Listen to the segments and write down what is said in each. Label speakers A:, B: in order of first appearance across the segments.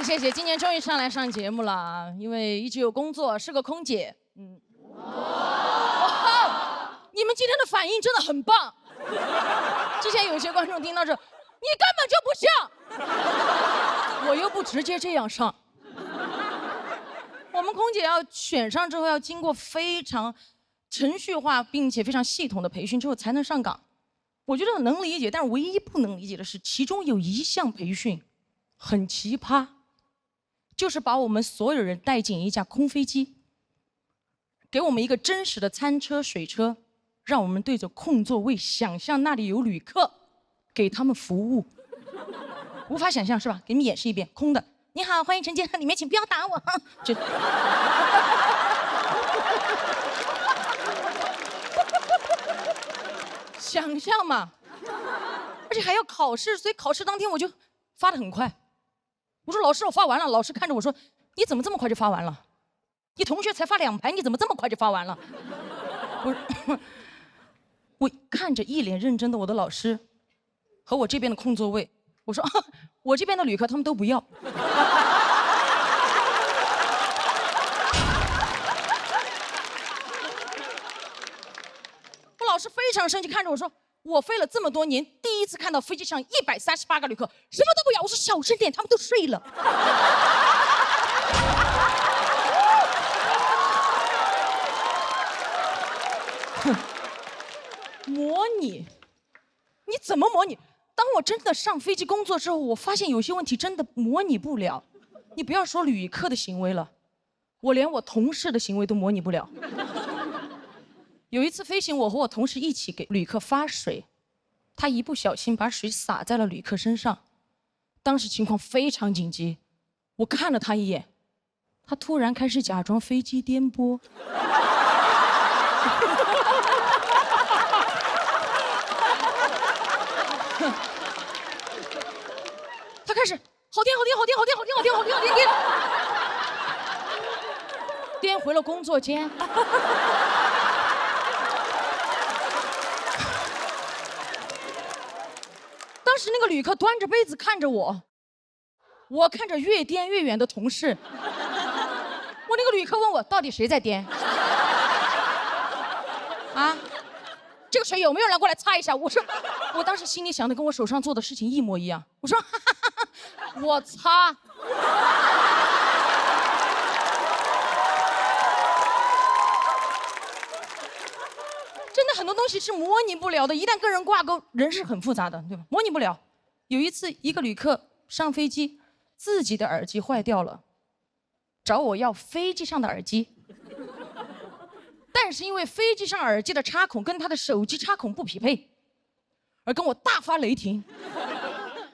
A: 谢谢，今年终于上节目了啊！因为一直有工作，是个空姐。你们今天的反应真的很棒。之前有些观众听到这，你根本就不像，我又不直接这样上。我们空姐要选上之后，要经过非常程序化并且非常系统的培训之后才能上岗。我觉得能理解，但是唯一不能理解的是，其中有一项培训很奇葩，就是把我们所有人带进一架空飞机，给我们一个真实的餐车、水车，让我们对着空座位想象那里有旅客，给他们服务。无法想象是吧？给你们演示一遍，空的。你好，欢迎乘舰，里面请不要打我。就想象嘛，而且还要考试，所以考试当天我就发得很快。我说老师，我发完了。老师看着我说，你怎么这么快就发完了？你同学才发2排，你怎么这么快就发完了？我看着一脸认真的我的老师和我这边的空座位，我说我这边的旅客他们都不要。我老师非常生气，看着我说，我飞了这么多年，第一次看到飞机上138个旅客什么都不要。我说小声点，他们都睡了。模拟？你怎么模拟？当我真的上飞机工作之后，我发现有些问题真的模拟不了。你不要说旅客的行为了，我连我同事的行为都模拟不了。有一次飞行，我和我同事一起给旅客发水，他一不小心把水洒在了旅客身上，当时情况非常紧急，我看了他一眼，他突然开始假装飞机颠簸。他开始好颠，颠回了工作间。当时那个旅客端着杯子看着我，我看着越颠越远的同事。我那个旅客问我，到底谁在颠？啊，这个水有没有人过来擦一下？我说，我当时心里想的跟我手上做的事情一模一样。我说，我擦。真的很多东西是模拟不了的，一旦跟人挂钩，人是很复杂的，对吧？模拟不了。有一次，一个旅客上飞机，自己的耳机坏掉了，找我要飞机上的耳机。但是因为飞机上耳机的插孔跟他的手机插孔不匹配，而跟我大发雷霆。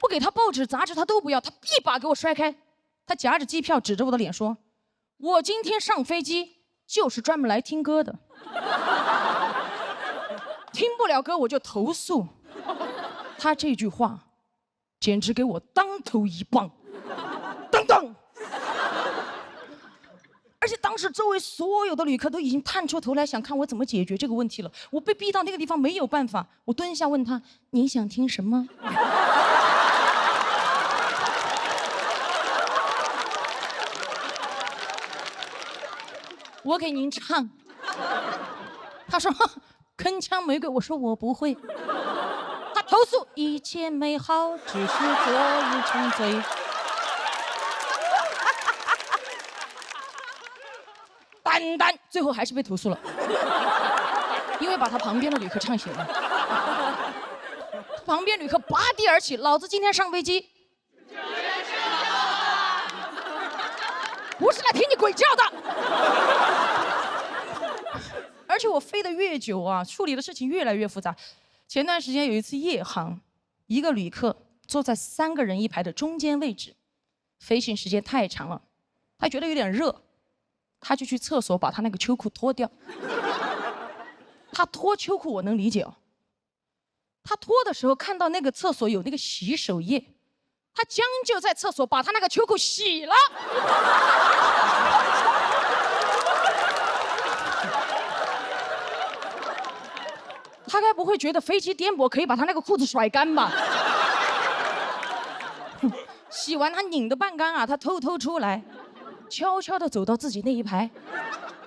A: 我给他报纸杂志他都不要，他一把给我摔开，他夹着机票指着我的脸说，我今天上飞机就是专门来听歌的，听不了歌我就投诉。他这句话简直给我当头一棒，当当。而且当时周围所有的旅客都已经探出头来想看我怎么解决这个问题了，我被逼到那个地方没有办法，我蹲下问他，你想听什么？我给您唱。他说铿锵玫瑰，我说我不会。他投诉一切美好只是昨日沉醉。单，最后还是被投诉了，因为把他旁边的旅客唱醒了。旁边旅客拔地而起，老子今天上飞机不是来听你鬼叫的。而且我飞得越久啊，处理的事情越来越复杂。前段时间有一次夜航，一个旅客坐在3个人一排的中间位置，飞行时间太长了，他觉得有点热，他就去厕所把他那个秋裤脱掉。他脱秋裤我能理解哦，他脱的时候看到那个厕所有那个洗手液，他将就在厕所把他那个秋裤洗了。他该不会觉得飞机颠簸可以把他那个裤子甩干吧？洗完他拧的半干啊，他偷偷出来，悄悄地走到自己那一排。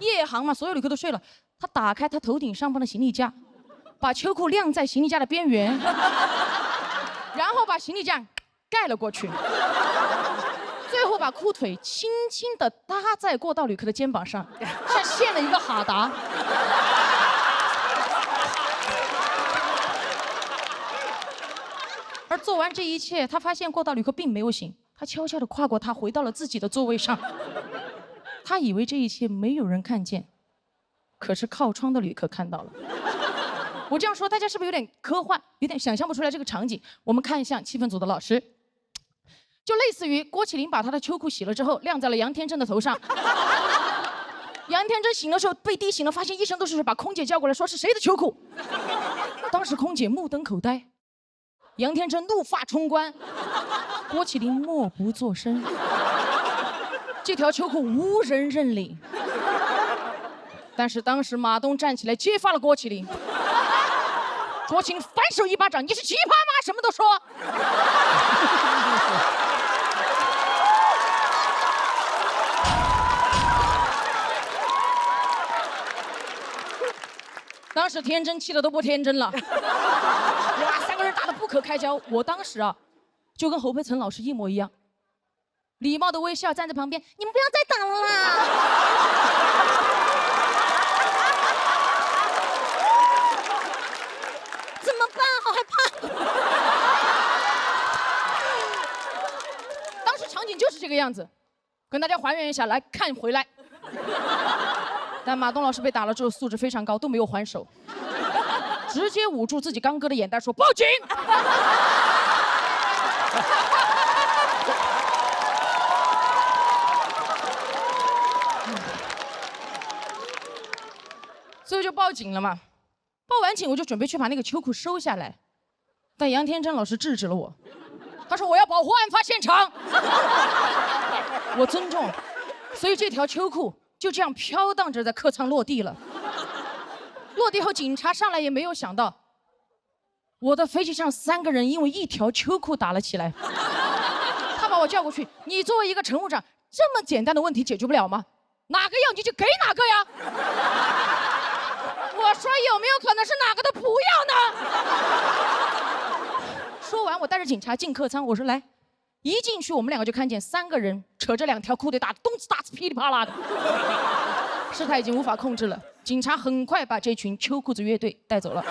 A: 夜航嘛，所有旅客都睡了，他打开他头顶上方的行李架，把秋裤晾在行李架的边缘，然后把行李架盖了过去，最后把裤腿轻轻地搭在过道旅客的肩膀上，像献了一个哈达。而做完这一切，他发现过道旅客并没有醒，他悄悄地跨过他，回到了自己的座位上。他以为这一切没有人看见，可是靠窗的旅客看到了。我这样说，大家是不是有点科幻，有点想象不出来这个场景？我们看向气氛组的老师，就类似于郭麒麟把他的秋裤洗了之后，晾在了杨天真的头上。杨天真醒的时候被滴醒了，发现一身都是水，把空姐叫过来，说是谁的秋裤？当时空姐目瞪口呆。杨天真怒发冲冠，郭麒麟默不作声。这条秋裤无人认领，但是当时马东站起来揭发了郭麒麟。郭麒麟反手一巴掌：“你是奇葩吗？什么都说。”当时天真气的都不天真了，哇，3个人打得不可开交。我当时啊，就跟侯佩岑老师一模一样，礼貌的微笑站在旁边，你们不要再打了啦。怎么办？好害怕。当时场景就是这个样子，跟大家还原一下，来看回来。但马东老师被打了之后素质非常高，都没有还手，直接捂住自己刚割的眼袋说报警。所以就报警了嘛。报完警我就准备去把那个秋裤收下来，但杨天真老师制止了我，他说我要保护案发现场。我尊重，所以这条秋裤就这样飘荡着在客舱落地了。落地后，警察上来也没有想到，我的飞机上3个人因为一条秋裤打了起来。他把我叫过去，你作为一个乘务长，这么简单的问题解决不了吗？哪个要你就给哪个呀。我说有没有可能是哪个都不要呢？说完，我带着警察进客舱，我说来。一进去，我们2个就看见3个人扯着2条裤腿打得咚哧大哧噼里啪啦的，事态已经无法控制了。警察很快把这群秋裤子乐队带走了。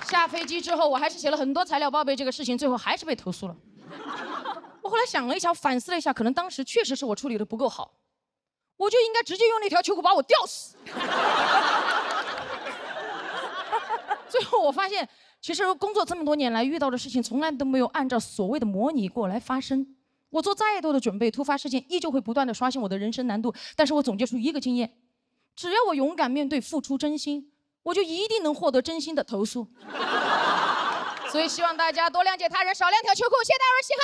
A: 下飞机之后，我还是写了很多材料报备这个事情，最后还是被投诉了。我后来想了一下，反思了一下，可能当时确实是我处理的不够好。我就应该直接用那条秋裤把我吊死。最后我发现，其实工作这么多年来遇到的事情，从来都没有按照所谓的模拟过来发生。我做再多的准备，突发事件依旧会不断的刷新我的人生难度。但是我总结出一个经验：只要我勇敢面对，付出真心，我就一定能获得真心的投诉。所以希望大家多谅解他人，少晾条秋裤。谢谢大家，嘻哈。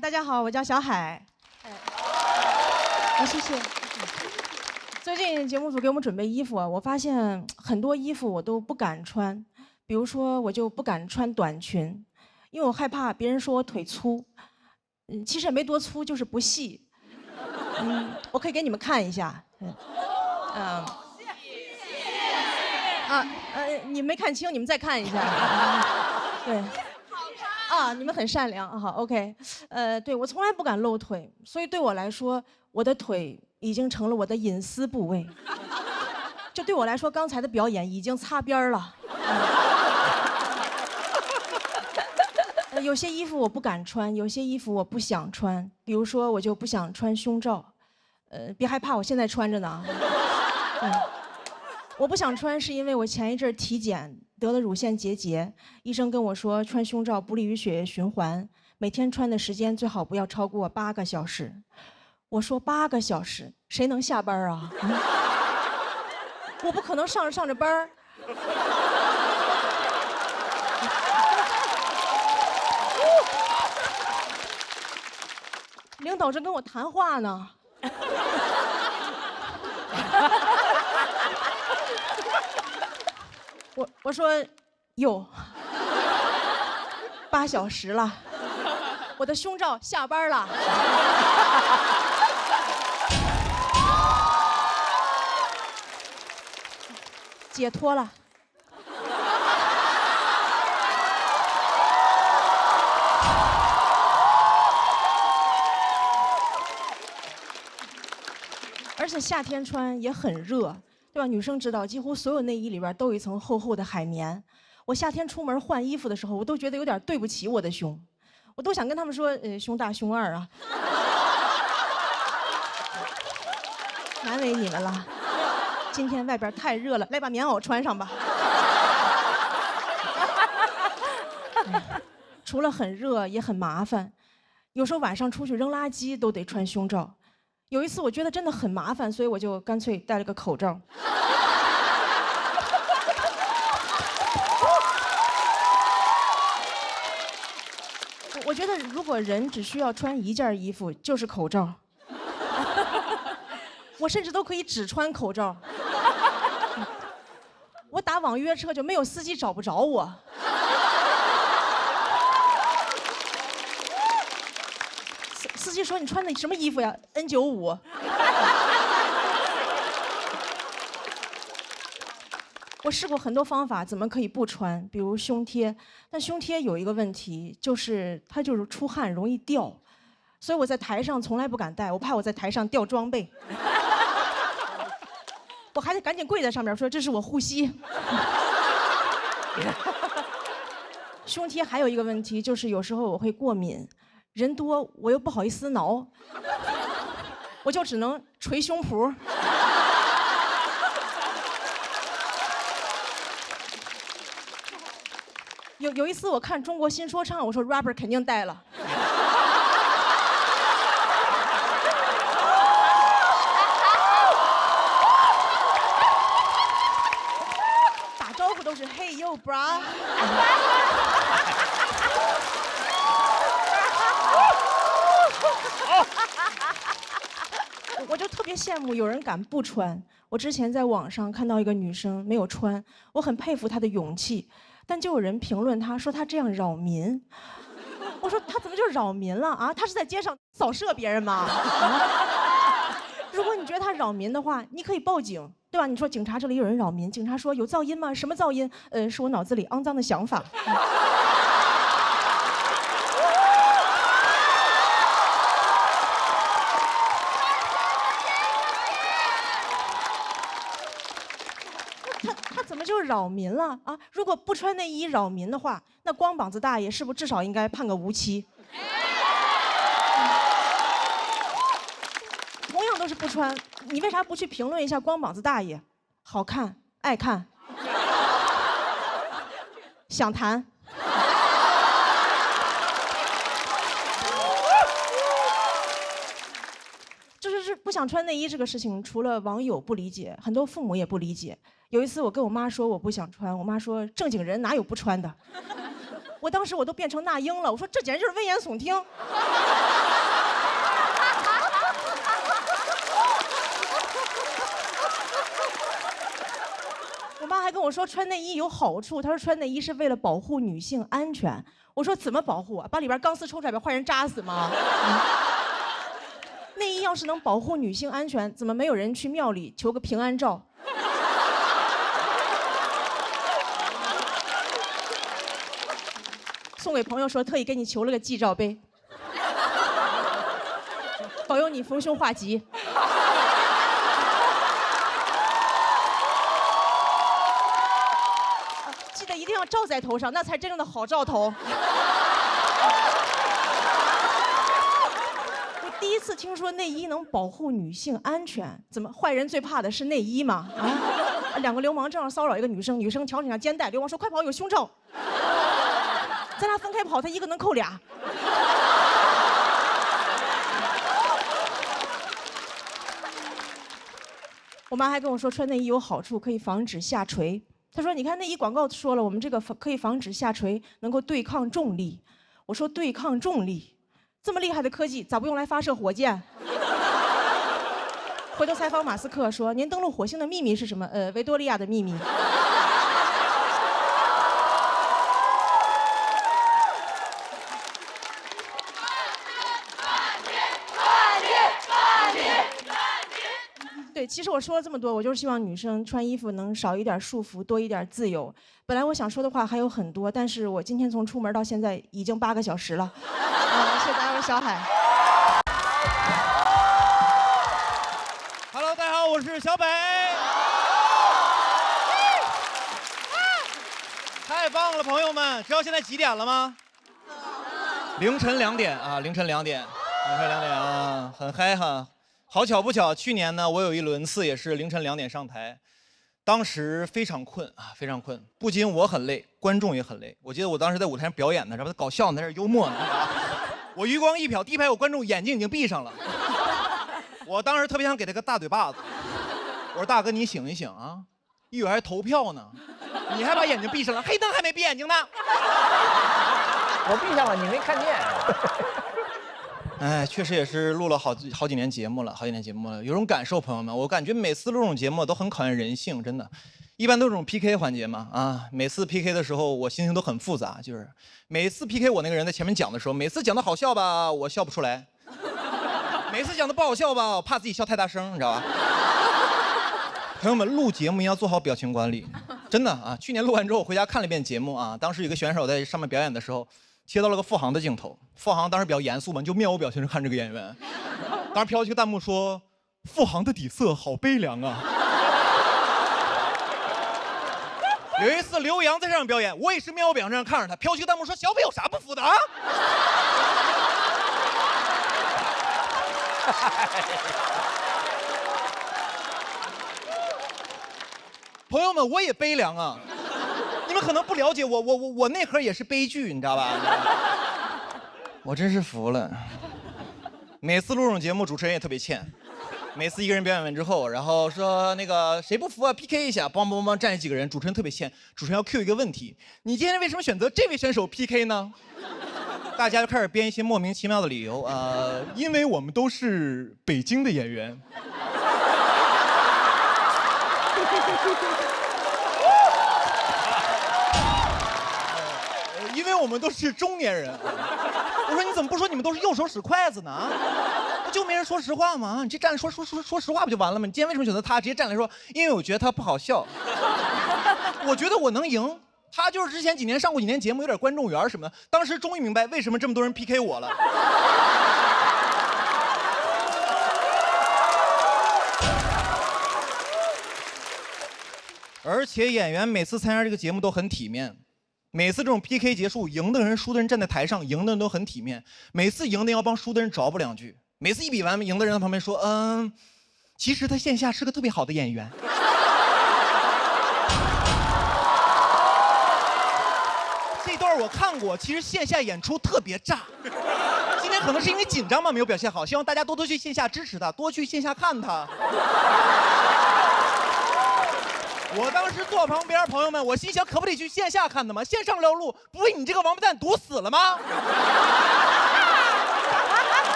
B: 大家好，我叫小海。谢谢。最近节目组给我们准备衣服啊，我发现很多衣服我都不敢穿，比如说我就不敢穿短裙，因为我害怕别人说我腿粗。其实也没多粗，就是不细。我可以给你们看一下。你没看清，你们再看一下。对。你们很善良，好 ，OK，对我从来不敢露腿，所以对我来说，我的腿已经成了我的隐私部位。就对我来说，刚才的表演已经擦边了。有些衣服我不敢穿，有些衣服我不想穿，比如说我就不想穿胸罩，别害怕，我现在穿着呢。我不想穿是因为我前一阵体检得了乳腺结节，医生跟我说穿胸罩不利于血液循环，每天穿的时间最好不要超过8个小时。我说8个小时，谁能下班啊？我不可能上着班儿。领导正跟我谈话呢。我说哟，8小时了，我的胸罩下班了。解脱了。而且夏天穿也很热，对吧？女生知道，几乎所有内衣里边都有一层厚厚的海绵。我夏天出门换衣服的时候，我都觉得有点对不起我的胸，我都想跟他们说，胸大胸二啊，难为你们了。今天外边太热了，来把棉袄穿上吧。除了很热，也很麻烦，有时候晚上出去扔垃圾都得穿胸罩。有一次我觉得真的很麻烦，所以我就干脆戴了个口罩。我觉得如果人只需要穿一件衣服，就是口罩。我甚至都可以只穿口罩。我打网约车就没有司机找不着我。司机说：“你穿的什么衣服呀 ？N95。”我试过很多方法，怎么可以不穿？比如胸贴，但胸贴有一个问题，就是它就是出汗容易掉，所以我在台上从来不敢戴，我怕我在台上掉装备。我还得赶紧跪在上面说：“这是我护膝。”胸贴还有一个问题，就是有时候我会过敏。人多我又不好意思挠，我就只能捶胸脯。有一次我看中国新说唱，我说 rapper 肯定带了。打招呼都是 Hey yo bra。我就特别羡慕有人敢不穿。我之前在网上看到一个女生没有穿，我很佩服她的勇气，但就有人评论她说她这样扰民。我说她怎么就扰民了啊？她是在街上扫射别人吗？如果你觉得她扰民的话，你可以报警，对吧？你说警察这里有人扰民，警察说有噪音吗？什么噪音？是我脑子里肮脏的想法。他怎么就扰民了啊？如果不穿内衣扰民的话，那光膀子大爷是不是至少应该判个无期？同样都是不穿，你为啥不去评论一下光膀子大爷？好看，爱看，想谈。就是不想穿内衣这个事情，除了网友不理解，很多父母也不理解。有一次我跟我妈说我不想穿，我妈说正经人哪有不穿的？我当时我都变成那英了，我说这简直就是危言耸听。我妈还跟我说穿内衣有好处，她说穿内衣是为了保护女性安全。我说怎么保护啊？把里边钢丝抽出来把坏人扎死吗？内衣要是能保护女性安全，怎么没有人去庙里求个平安照？送给朋友说特意给你求了个祭照碑，保佑你逢凶化吉。记得一定要罩在头上，那才真正的好兆头。我第一次听说内衣能保护女性安全，怎么坏人最怕的是内衣吗？啊，两个流氓正要骚扰一个女生，女生调整下肩带，流氓说快跑，有胸罩。咱俩分开跑，他一个能扣俩。我妈还跟我说穿内衣有好处，可以防止下垂。她说：“你看内衣广告说了，我们这个可以防止下垂，能够对抗重力。”我说：“对抗重力，这么厉害的科技，咋不用来发射火箭？回头采访马斯克说：“您登陆火星的秘密是什么？维多利亚的秘密。”对，其实我说了这么多，我就是希望女生穿衣服能少一点束缚，多一点自由。本来我想说的话还有很多，但是我今天从出门到现在已经8个小时了。谢谢大家，我是小海。
C: Hello， 大家好，我是小北。太棒了，朋友们！知道现在几点了吗？凌晨2点啊，凌晨2点啊，很嗨哈。好巧不巧，去年呢，我有一轮次也是凌晨2点上台，当时非常困啊，非常困，不仅我很累，观众也很累。我记得我当时在舞台上表演呢，这不搞笑呢，在这幽默呢。我余光一瞟，第一排有观众眼睛已经闭上了，我当时特别想给他个大嘴巴子。我说大哥，你醒一醒啊，一会儿还投票呢，你还把眼睛闭上了，黑灯还没闭眼睛呢。
D: 我闭上了，你没看见。
C: 哎，确实也是录了好几年节目了，有种感受，朋友们，我感觉每次录这种节目都很考验人性，真的。一般都是这种 PK 环节嘛，啊，每次 PK 的时候我心情都很复杂，就是每次 PK 我那个人在前面讲的时候，每次讲的好笑吧，我笑不出来；每次讲的不好笑吧，我怕自己笑太大声，你知道吧？朋友们，录节目一定要做好表情管理，真的啊！去年录完之后，我回家看了一遍节目啊，当时有个选手在上面表演的时候。切到了个付航的镜头，付航当时比较严肃嘛，就面无表情地看这个演员。当时飘起个弹幕说：“付航的底色好悲凉啊。”有一次刘洋在上面表演，我也是面无表情地看着他，飘起个弹幕说：“小北有啥不服的啊？”朋友们，我也悲凉啊。你们可能不了解我内核也是悲剧，你知道吧？我真是服了。每次录这种节目，主持人也特别欠。每次一个人表演完之后，然后说那个谁不服啊 ，PK 一下，梆梆梆站起几个人，主持人特别欠。主持人要 Q 一个问题：你今天为什么选择这位选手 PK 呢？大家就开始编一些莫名其妙的理由，因为我们都是北京的演员。因为我们都是中年人。我说你怎么不说你们都是右手使筷子呢？不就没人说实话吗？你这站说实话不就完了吗？你今天为什么选择他？直接站来说，因为我觉得他不好笑。我觉得我能赢。他就是之前几年上过几年节目，有点观众缘什么的。当时终于明白为什么这么多人 PK 我了。而且演员每次参加这个节目都很体面。每次这种 PK 结束，赢的人、输的人站在台上，赢的人都很体面。每次赢的要帮输的人找补2句。每次一比完，赢的人在旁边说：“其实他线下是个特别好的演员。”这段我看过，其实线下演出特别炸。今天可能是因为紧张嘛，没有表现好。希望大家多去线下支持他，多去线下看他。我当时坐旁边，朋友们，我心想，可不得去线下看的吗？线上撩路，不被你这个王八蛋堵死了吗？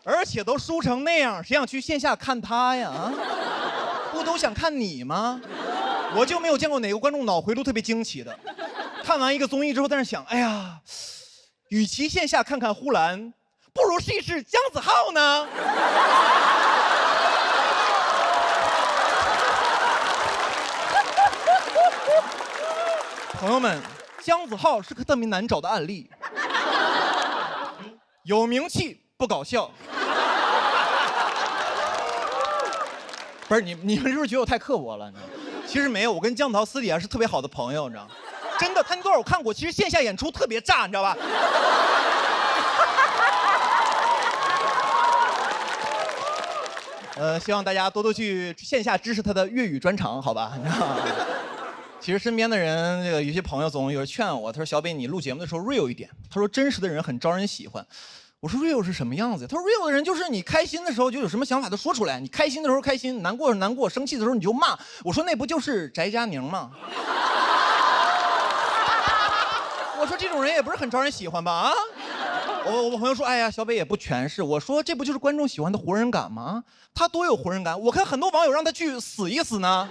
C: 而且都输成那样，谁想去线下看他呀？不都想看你吗？我就没有见过哪个观众脑回路特别惊奇的。看完一个综艺之后，在那想，哎呀，与其线下看看呼兰。不如试一试姜子浩呢。朋友们，姜子浩是个特别难找的案例，有名气不搞笑。不是你们是不是觉得我太刻薄了？其实没有，我跟姜子浩私底下是特别好的朋友，你知道吗？真的，他那段我看过，其实线下演出特别炸，你知道吧？希望大家多去线下支持他的粤语专场，好吧？其实身边的人，这个有些朋友总有人劝我，他说：“小北，你录节目的时候 real 一点。”他说：“真实的人很招人喜欢。”我说 real 是什么样子？他说 real 的人就是你开心的时候就有什么想法都说出来，你开心的时候开心，难过难过，生气的时候你就骂。我说那不就是翟佳宁吗？我说这种人也不是很招人喜欢吧？啊，我朋友说，哎呀，小北也不全是。我说这不就是观众喜欢的活人感吗？他多有活人感，我看很多网友让他去死一死呢。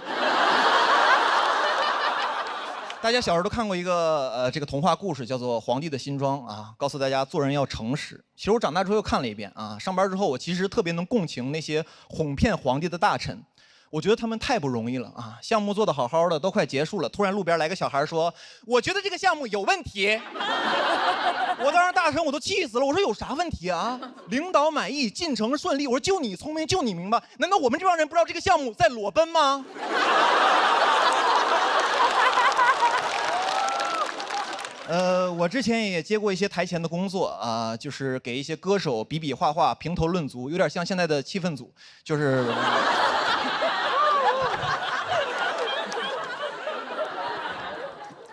C: 大家小时候都看过一个这个童话故事，叫做《皇帝的新装》啊，告诉大家做人要诚实。其实我长大之后又看了一遍啊，上班之后我其实特别能共情那些哄骗皇帝的大臣，我觉得他们太不容易了啊！项目做得好好的，都快结束了，突然路边来个小孩说：“我觉得这个项目有问题。”我当时大臣我都气死了，我说有啥问题啊？领导满意，进程顺利，我说就你聪明，就你明白，难道我们这帮人不知道这个项目在裸奔吗？我之前也接过一些台前的工作啊，就是给一些歌手比比划划、评头论足，有点像现在的气氛组，就是。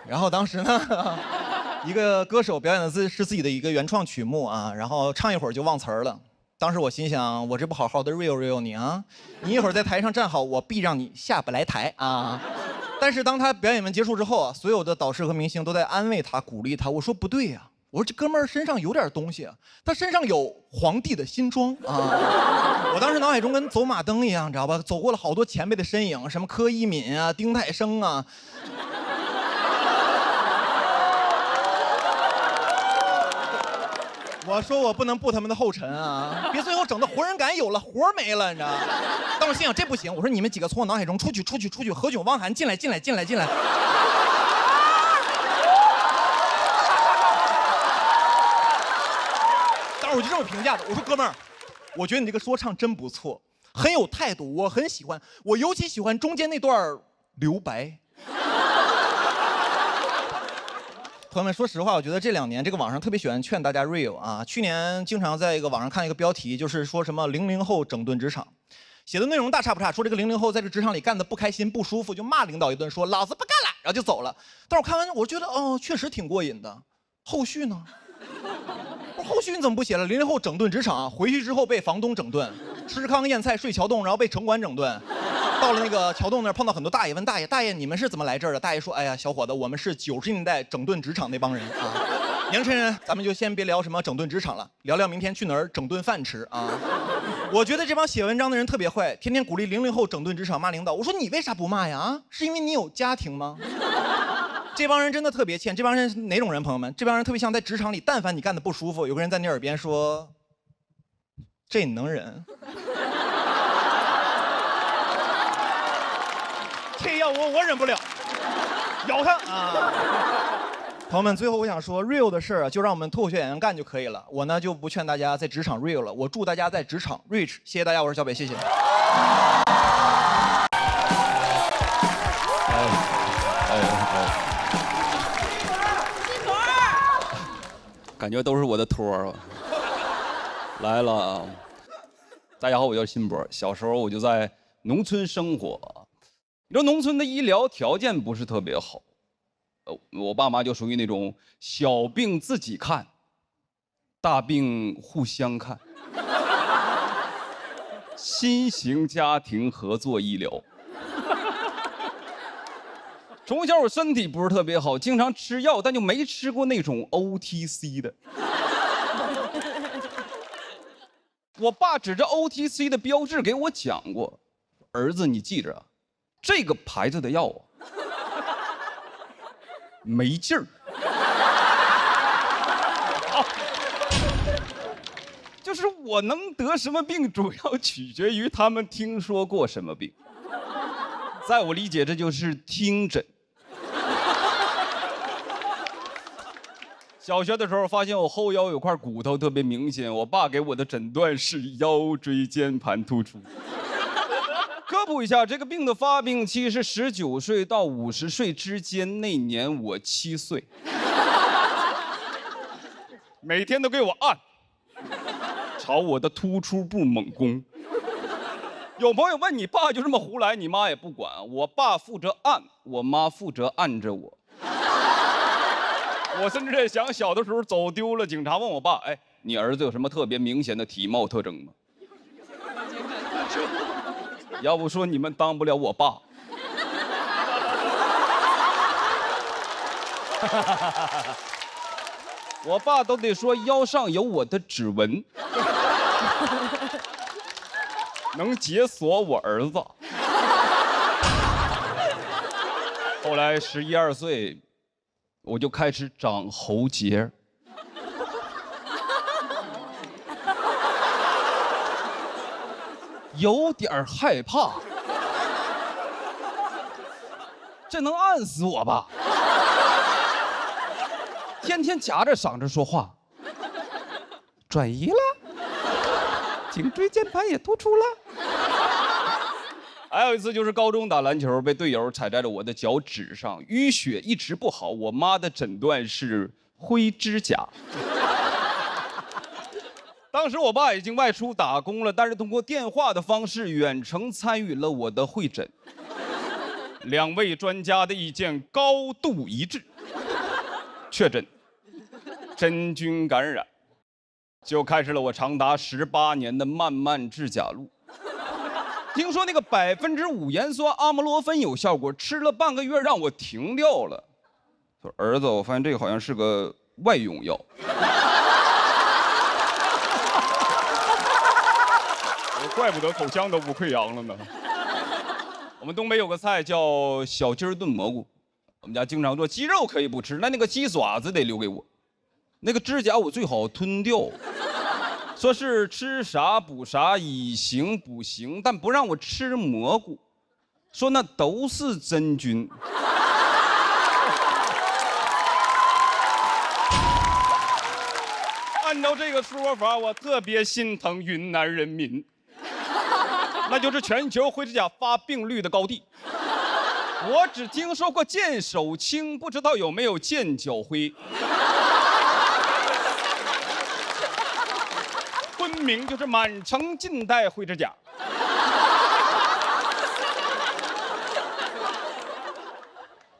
C: 然后当时呢，一个歌手表演的是自己的一个原创曲目啊，然后唱一会儿就忘词儿了。当时我心想，我这不好好的 real 你啊，你一会儿在台上站好，我必让你下不来台啊。但是当他表演完结束之后啊，所有的导师和明星都在安慰他、鼓励他。我说不对呀，我说这哥们儿身上有点东西啊，他身上有皇帝的新装啊。我当时脑海中跟走马灯一样，你知道吧？走过了好多前辈的身影，什么柯以敏啊、丁太升啊。我说我不能步他们的后尘啊，别最后整的活人感有了，活没了，你知道吗？但我心想这不行，我说你们几个从我脑海中出去，何炅、汪涵进来。当时我就这么评价的，我说哥们儿，我觉得你这个说唱真不错，很有态度，我很喜欢，我尤其喜欢中间那段留白。朋友们，说实话，我觉得这2年这个网上特别喜欢劝大家 real 啊。去年经常在一个网上看一个标题，就是说什么00后整顿职场，写的内容大差不差，说这个00后在这职场里干得不开心不舒服，就骂领导一顿，说老子不干了，然后就走了。但是我看完，我觉得哦，确实挺过瘾的。后续呢？后续你怎么不写了？00后整顿职场，回去之后被房东整顿，吃糠咽菜睡桥洞，然后被城管整顿。到了那个桥洞那儿，碰到很多大爷，问大爷你们是怎么来这儿的？大爷说，哎呀，小伙子，我们是90年代整顿职场那帮人啊。年轻人，咱们就先别聊什么整顿职场了，聊聊明天去哪儿整顿饭吃啊。我觉得这帮写文章的人特别坏，天天鼓励00后整顿职场，骂领导。我说你为啥不骂呀？啊，是因为你有家庭吗？这帮人真的特别欠。这帮人是哪种人？朋友们，这帮人特别像在职场里，但凡你干得不舒服，有个人在你耳边说：“这你能忍？”这要我忍不了，咬他啊！朋友们，最后我想说 ，real 的事儿就让我们脱口秀演员干就可以了。我呢就不劝大家在职场 real 了，我祝大家在职场 rich。谢谢大家，我是小北，谢谢。
E: 感觉都是我的托儿。来了，大家好，我叫辛博。小时候我就在农村生活，你说农村的医疗条件不是特别好，我爸妈就属于那种小病自己看，大病互相看，新型家庭合作医疗。从小我身体不是特别好，经常吃药，但就没吃过那种 OTC 的。我爸指着 OTC 的标志给我讲过，儿子你记着啊，这个牌子的药啊，没劲儿。就是我能得什么病，主要取决于他们听说过什么病。在我理解，这就是听诊。小学的时候发现我后腰有块骨头特别明显，我爸给我的诊断是腰椎间盘突出。科普一下，这个病的发病期是19岁到50岁之间，那年我7岁。每天都给我按，朝我的突出部猛攻。有朋友问你爸就这么胡来，你妈也不管。我爸负责按，我妈负责按着我。我甚至在想，小的时候走丢了，警察问我爸：“哎，你儿子有什么特别明显的体貌特征吗？”要不说你们当不了我爸。我爸都得说腰上有我的指纹，能解锁我儿子。后来11、12岁，我就开始长喉结。有点害怕，这能按死我吧？天天夹着嗓子说话，转移了，颈椎间盘也突出了。还有一次就是高中打篮球，被队友踩在了我的脚趾上，淤血一直不好，我妈的诊断是灰指甲。当时我爸已经外出打工了，但是通过电话的方式远程参与了我的会诊。2位专家的意见高度一致，确诊真菌感染，就开始了我长达18年的漫漫指甲路。听说那个5%盐酸阿莫罗芬有效果，吃了半个月让我停掉了。说儿子，我发现这个好像是个外用药。怪不得口腔都不溃疡了呢。我们东北有个菜叫小鸡儿炖蘑菇，我们家经常做。鸡肉可以不吃，那个鸡爪子得留给我。那个指甲我最好吞掉，说是吃啥补啥，以形补形，但不让我吃蘑菇，说那都是真菌。按照这个说法，我特别心疼云南人民。那就是全球灰指甲发病率的高地。我只听说过见手青，不知道有没有见脚灰。昆明就是满城尽带灰指甲。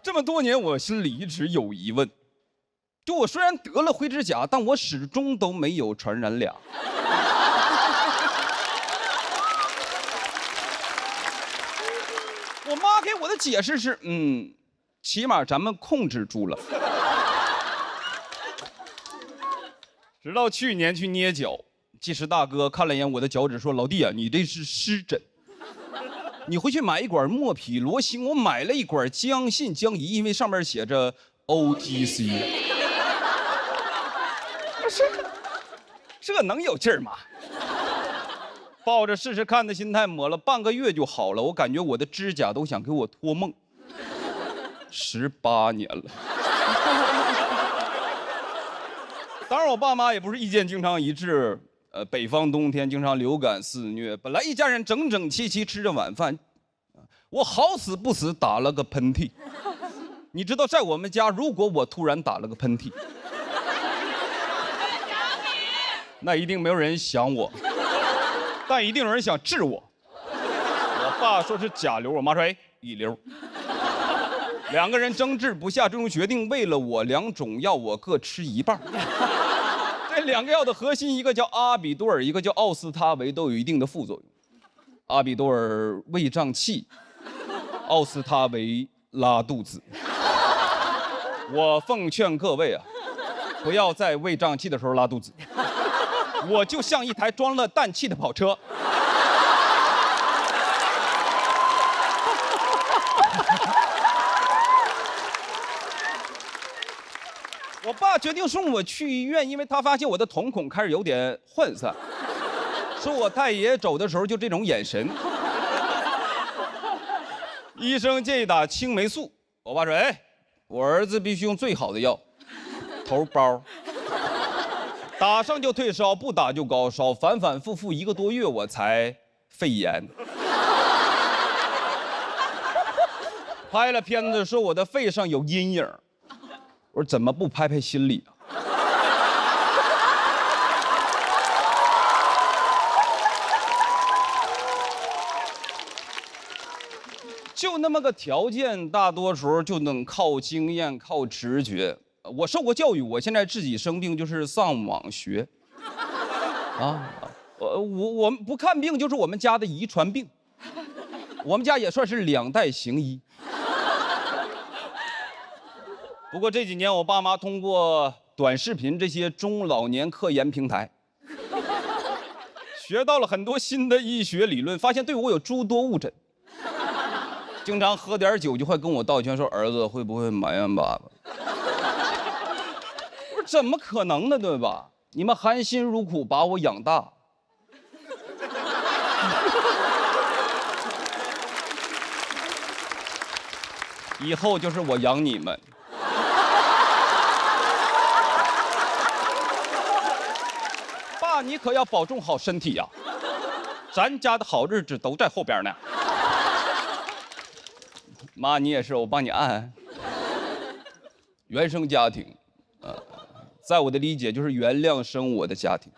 E: 这么多年，我心里一直有疑问，就我虽然得了灰指甲，但我始终都没有传染俩。我妈给我的解释是，起码咱们控制住了。直到去年去捏脚，技师大哥看了一眼我的脚趾，说：“老弟啊，你这是湿疹，你回去买一管莫匹罗星。”我买了一管姜信姜仪，因为上面写着 OTC。这能有劲儿吗？抱着试试看的心态抹了半个月就好了，我感觉我的指甲都想给我托梦。18年了。当然我爸妈也不是意见经常一致，北方冬天经常流感肆虐，本来一家人整整齐齐吃着晚饭，我好死不死打了个喷嚏。你知道在我们家，如果我突然打了个喷嚏，那一定没有人想我。但一定有人想治我。我爸说是甲流，我妈说乙流。2个人争执不下，最终决定为了我2种药我各吃一半。这2个药的核心，一个叫阿比多尔，一个叫奥司他韦，都有一定的副作用。阿比多尔胃胀气，奥司他韦拉肚子。我奉劝各位啊，不要在胃胀气的时候拉肚子。我就像一台装了氮气的跑车。我爸决定送我去医院，因为他发现我的瞳孔开始有点涣散，说我太爷爷走的时候就这种眼神。医生建议打青霉素，我爸说：“我儿子必须用最好的药，头孢。打上就退烧，不打就高烧，反反复复1个多月，我才肺炎。”拍了片子说我的肺上有阴影，我说怎么不拍拍心里啊？就那么个条件，大多时候就能靠经验、靠直觉。我受过教育，我现在自己生病就是上网学。我们不看病就是我们家的遗传病，我们家也算是2代行医。不过这几年我爸妈通过短视频这些中老年科研平台，学到了很多新的医学理论，发现对我有诸多误诊。经常喝点酒就会跟我道歉，说儿子会不会埋怨爸爸？我说怎么可能呢，对吧？你们含辛茹苦把我养大。以后就是我养你们。爸，你可要保重好身体呀，咱家的好日子都在后边呢。妈，你也是，我帮你按。原生家庭，在我的理解就是原谅生我的家庭。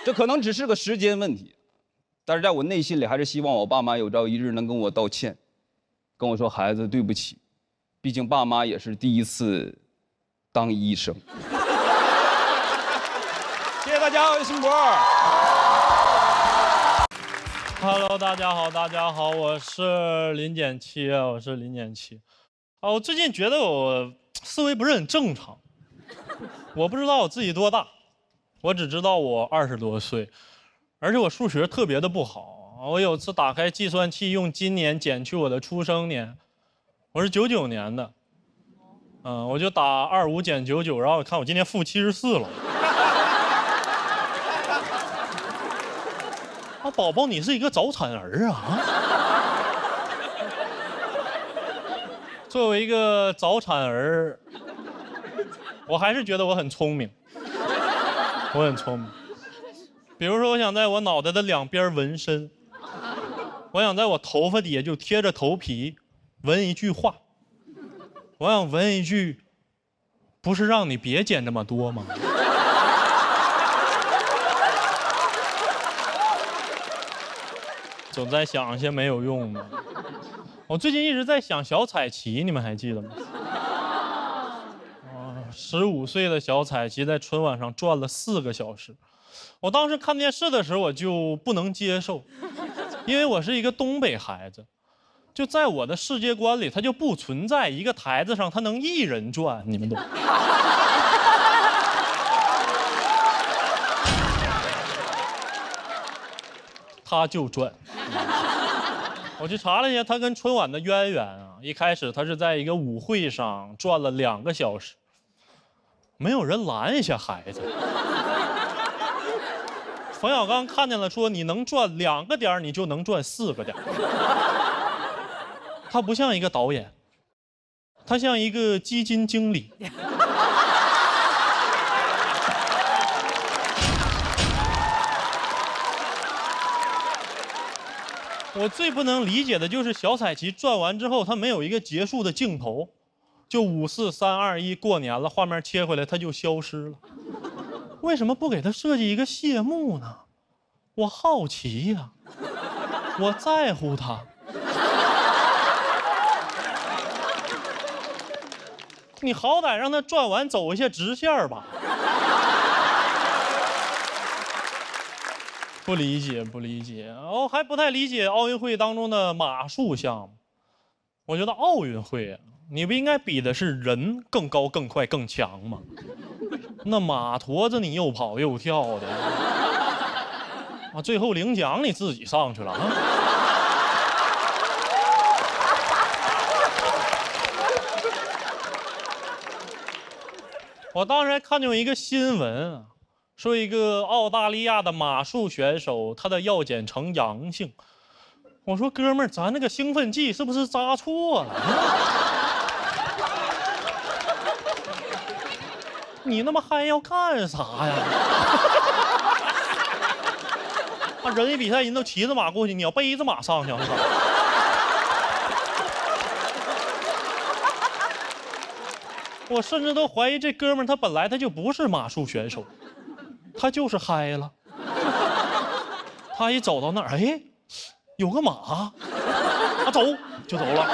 E: 这可能只是个时间问题，但是在我内心里还是希望我爸妈有朝一日能跟我道歉。跟我说孩子对不起，毕竟爸妈也是第一次当医生。谢谢大家，我是辛博。
F: Hello， 大家好，我是林简七，我最近觉得我思维不是很正常，我不知道我自己多大，我只知道我20多岁，而且我数学特别的不好。我有次打开计算器，用今年减去我的出生年，我是99年的，我就打25减99，然后我看我今年负74了。啊，宝宝，你是一个早产儿啊！作为一个早产儿，我还是觉得我很聪明，比如说，我想在我脑袋的两边纹身。我想在我头发底下就贴着头皮纹一句话，我想纹一句，不是让你别剪这么多吗？总在想一些没有用的。我最近一直在想小彩旗，你们还记得吗？15岁的小彩旗在春晚上转了4个小时，我当时看电视的时候我就不能接受。因为我是一个东北孩子，就在我的世界观里，它就不存在一个台子上它能一人转，你们懂？他就转。我去查了一下，他跟春晚的渊源啊，一开始他是在一个舞会上转了2个小时，没有人拦一下孩子。冯小刚看见了，说：“你能转2个点，你就能转4个点。”他不像一个导演，他像一个基金经理。我最不能理解的就是小彩旗转完之后，它没有一个结束的镜头，就5、4、3、2、1，过年了，画面切回来，它就消失了。为什么不给他设计一个谢幕呢？我好奇呀，我在乎他。你好歹让他转完走一下直线吧。不理解，我还不太理解奥运会当中的马术项目。我觉得奥运会啊，你不应该比的是人更高、更快、更强吗？那马驮着你又跑又跳的，啊，最后领奖你自己上去了啊！我当时还看见一个新闻，说一个澳大利亚的马术选手他的药检呈阳性。我说哥们儿，咱那个兴奋剂是不是扎错了？你那么嗨要干啥呀？啊，人家比赛人都骑着马过去，你要背着马上去是吧？我甚至都怀疑这哥们儿他本来他就不是马术选手，他就是嗨了。他一走到那儿，哎，有个马，啊，走就走了。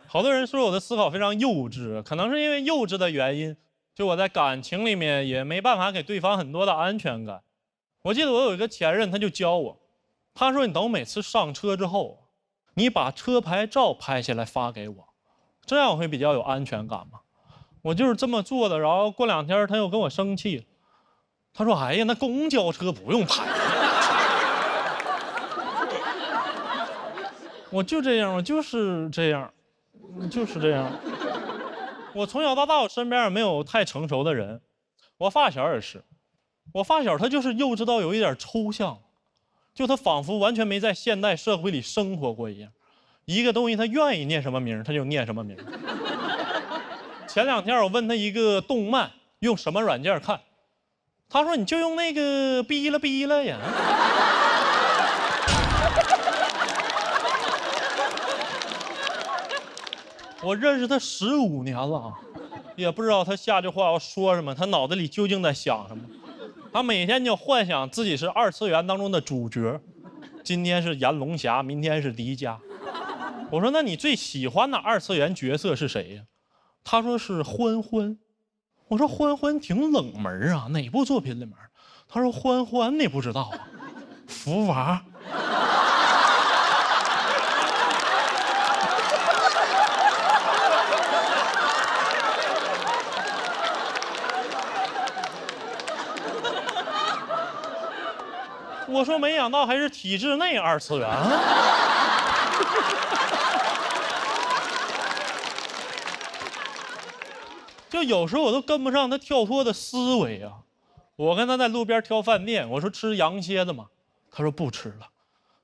F: 好多人说我的思考非常幼稚，可能是因为幼稚的原因，就我在感情里面也没办法给对方很多的安全感。我记得我有一个前任，他就教我，他说你等我每次上车之后，你把车牌照拍下来发给我，这样我会比较有安全感嘛。我就是这么做的，然后过2天他又跟我生气了，他说：“哎呀，那公交车不用拍。”我就这样，我就是这样，就是这样。我从小到大，我身边也没有太成熟的人。我发小也是，我发小他就是幼稚到有一点抽象，就他仿佛完全没在现代社会里生活过一样。一个东西他愿意念什么名，他就念什么名。前2天我问他一个动漫用什么软件看，他说：“你就用那个哔啦哔啦呀。”我认识他15年了，也不知道他下句话要说什么，他脑子里究竟在想什么。他每天就幻想自己是2次元当中的主角，今天是炎龙侠，明天是迪迦。我说：“那你最喜欢的2次元角色是谁呀？”他说是欢欢。我说欢欢挺冷门啊，哪部作品里面？他说欢欢你不知道啊，福娃。我说没想到还是体制内2次元。就有时候我都跟不上他跳脱的思维啊。我跟他在路边挑饭店，我说吃羊蝎子吗？他说不吃了，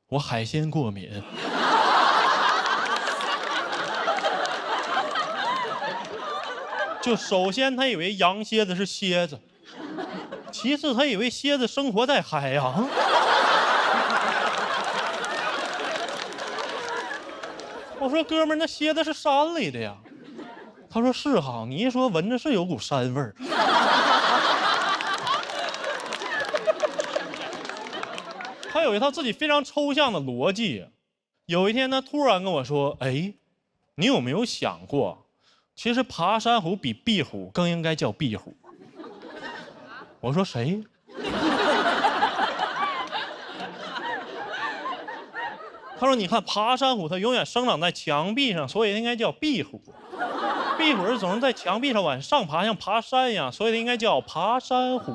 F: 我海鲜过敏。就首先他以为羊蝎子是蝎子，其次他以为蝎子生活在海洋。我说哥们儿，那蝎子是山里的呀。他说是哈，你一说闻着是有股膻味儿。他有一套自己非常抽象的逻辑。有一天他突然跟我说：“哎，你有没有想过，其实爬山虎比壁虎更应该叫壁虎？”我说谁？他说：“你看爬山虎，它永远生长在墙壁上，所以应该叫壁虎。壁虎是总是在墙壁上往上爬，像爬山一样，所以应该叫爬山虎。”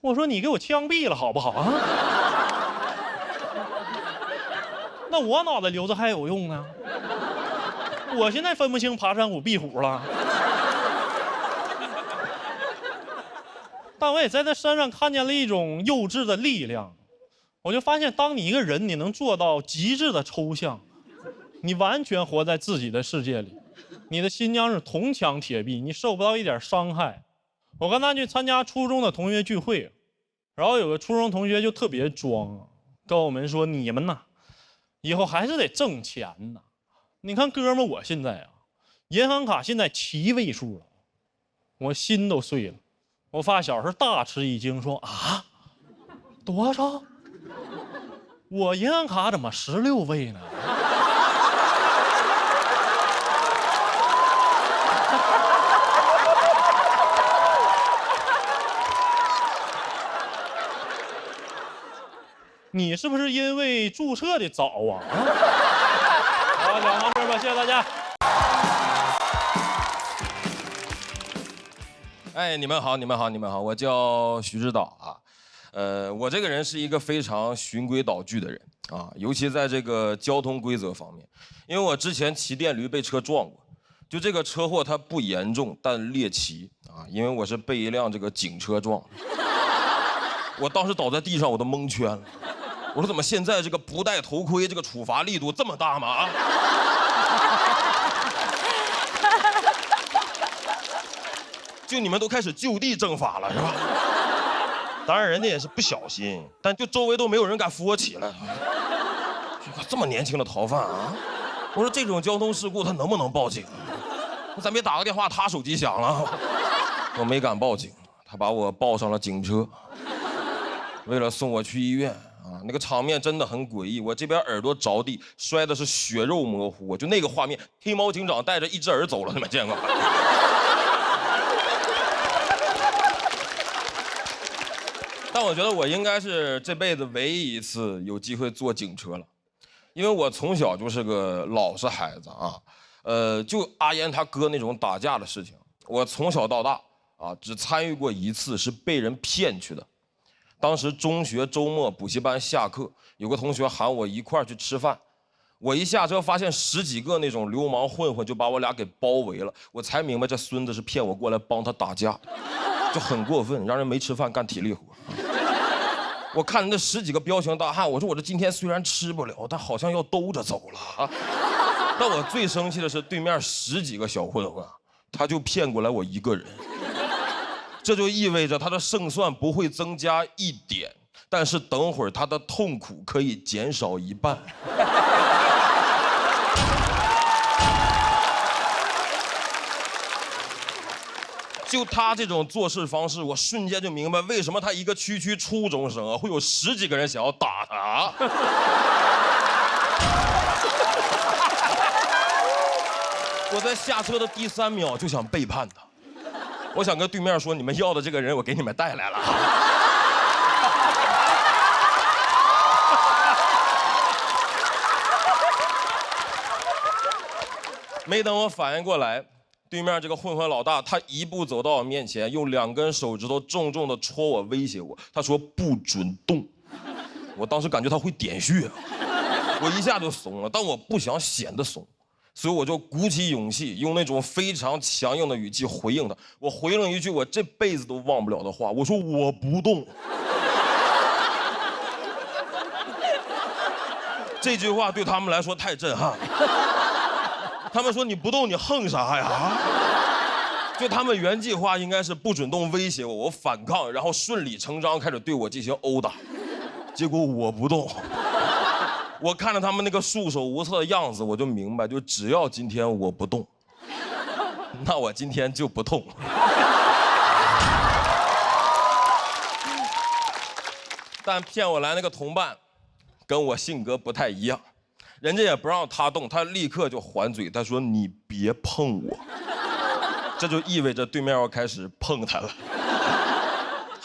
F: 我说：“你给我枪毙了好不好啊？那我脑袋留着还有用呢？我现在分不清爬山虎、壁虎了。”但我也在他身上看见了一种幼稚的力量。我就发现，当你一个人你能做到极致的抽象，你完全活在自己的世界里，你的心将是铜墙铁壁，你受不到一点伤害。我跟他去参加初中的同学聚会，然后有个初中同学就特别装，跟我们说：“你们呐，以后还是得挣钱呐。你看哥们，我现在啊，银行卡现在7位数了。”我心都碎了。我发小是大吃一惊，说：“啊，多少？我银行卡怎么16位呢？”你是不是因为注册的早啊？好，讲到这儿吧，谢谢大家。
G: 哎，你们好，你们好，你们好，我叫徐指导啊。我这个人是一个非常循规蹈矩的人啊，尤其在这个交通规则方面，因为我之前骑电驴被车撞过，就这个车祸它不严重，但猎奇啊，因为我是被一辆这个警车撞的，我当时倒在地上我都蒙圈了，我说怎么现在这个不戴头盔这个处罚力度这么大吗？啊！就你们都开始就地正法了是吧？当然人家也是不小心，但就周围都没有人敢扶我起来。这么年轻的逃犯啊！我说这种交通事故他能不能报警？咱别打个电话，他手机响了。我没敢报警，他把我抱上了警车，为了送我去医院啊，那个场面真的很诡异。我这边耳朵着地，摔的是血肉模糊，我就那个画面，黑猫警长带着一只耳走了，你们见过？但我觉得我应该是这辈子唯一一次有机会坐警车了，因为我从小就是个老实孩子啊。就阿烟他哥那种打架的事情，我从小到大啊只参与过一次，是被人骗去的。当时中学周末补习班下课，有个同学喊我一块儿去吃饭，我一下车发现10几个那种流氓混混就把我俩给包围了，我才明白这孙子是骗我过来帮他打架，就很过分，让人没吃饭干体力活。我看那10几个彪形大汉，我说我这今天虽然吃不了，但好像要兜着走了啊。但我最生气的是对面10几个小混混，他就骗过来我一个人，这就意味着他的胜算不会增加1点，但是等会儿他的痛苦可以减少1半。就他这种做事方式，我瞬间就明白为什么他一个区初中生啊，会有10几个人想要打他啊。我在下车的第3秒就想背叛他，我想跟对面说，你们要的这个人我给你们带来了。没等我反应过来，对面这个混混老大，他一步走到我面前，用2根手指头重重的戳我，威胁我。他说不准动。我当时感觉他会点穴，我一下就怂了，但我不想显得怂，所以我就鼓起勇气，用那种非常强硬的语气回应他。我回了一句我这辈子都忘不了的话，我说我不动。这句话对他们来说太震撼了。他们说你不动你横啥呀？就他们原计划应该是不准动威胁我，我反抗，然后顺理成章开始对我进行殴打。结果我不动，我看着他们那个束手无策的样子，我就明白，就只要今天我不动，那我今天就不痛。但骗我来那个同伴，跟我性格不太一样，人家也不让他动，他立刻就还嘴，他说你别碰我，这就意味着对面要开始碰他了。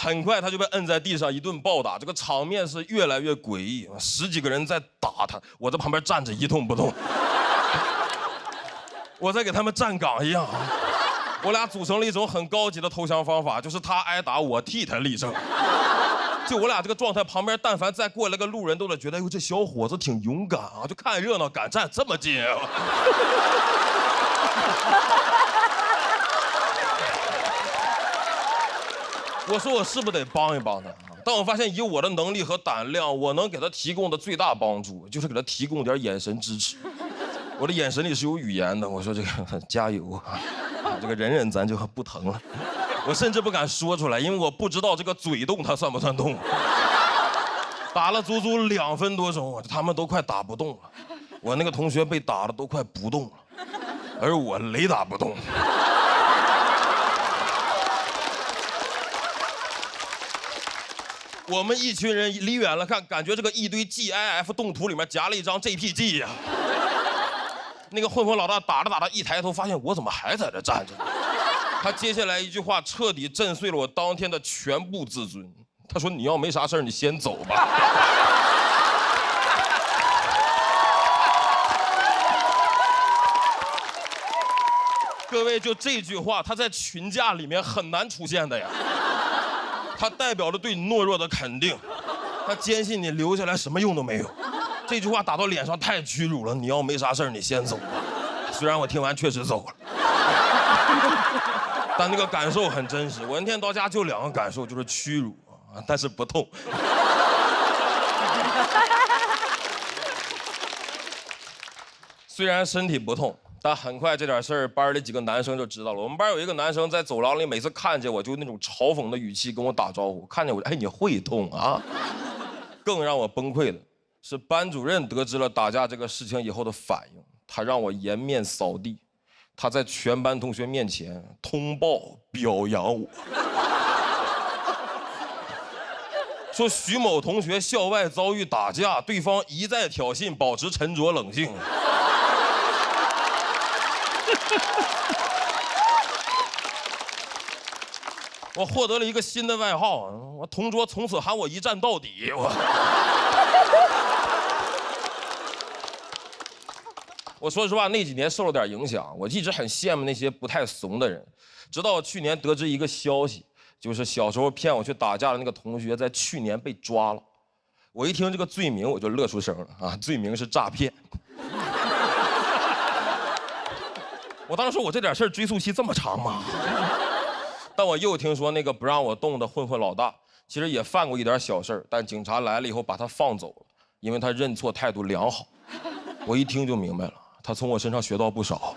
G: 很快他就被摁在地上一顿暴打，这个场面是越来越诡异，10几个人在打他，我在旁边站着一动不动，我在给他们站岗一样。我俩组成了一种很高级的投降方法，就是他挨打我替他立正。就我俩这个状态，旁边但凡再过来个路人，都得觉得，哎呦，这小伙子挺勇敢啊，就看热闹敢站这么近啊。我说我是不是得帮一帮他？但我发现以我的能力和胆量，我能给他提供的最大帮助，就是给他提供点眼神支持。我的眼神里是有语言的，我说这个加油啊，这个忍咱就不疼了。我甚至不敢说出来，因为我不知道这个嘴动它算不算动。打了足足2分多钟，他们都快打不动了。我那个同学被打的都快不动了，而我雷打不动。我们一群人离远了看，感觉这个一堆 GIF 动图里面夹了一张 JPG 呀。那个混混老大打着一抬头，发现我怎么还在这站着？他接下来一句话彻底震碎了我当天的全部自尊。他说：“你要没啥事儿，你先走吧。”各位，就这句话，他在群架里面很难出现的呀。它代表着对你懦弱的肯定，他坚信你留下来什么用都没有。这句话打到脸上太屈辱了。你要没啥事儿，你先走吧。虽然我听完确实走了，但那个感受很真实。我那天到家就2个感受，就是屈辱啊，但是不痛。虽然身体不痛，但很快这点事儿，班里几个男生就知道了。我们班有一个男生在走廊里，每次看见我就那种嘲讽的语气跟我打招呼，看见我，哎，你会痛啊？更让我崩溃的是，班主任得知了打架这个事情以后的反应，他让我颜面扫地，他在全班同学面前通报表扬我，说徐某同学校外遭遇打架，对方一再挑衅，保持沉着冷静。我获得了一个新的外号，我同桌从此喊我一战到底。我说实话，那几年受了点影响，我一直很羡慕那些不太怂的人。直到去年得知一个消息，就是小时候骗我去打架的那个同学，在去年被抓了。我一听这个罪名，我就乐出声了啊！罪名是诈骗。我当时说，我这点事儿追诉期这么长吗？但我又听说那个不让我动的混混老大，其实也犯过一点小事儿，但警察来了以后把他放走了，因为他认错态度良好。我一听就明白了，他从我身上学到不少。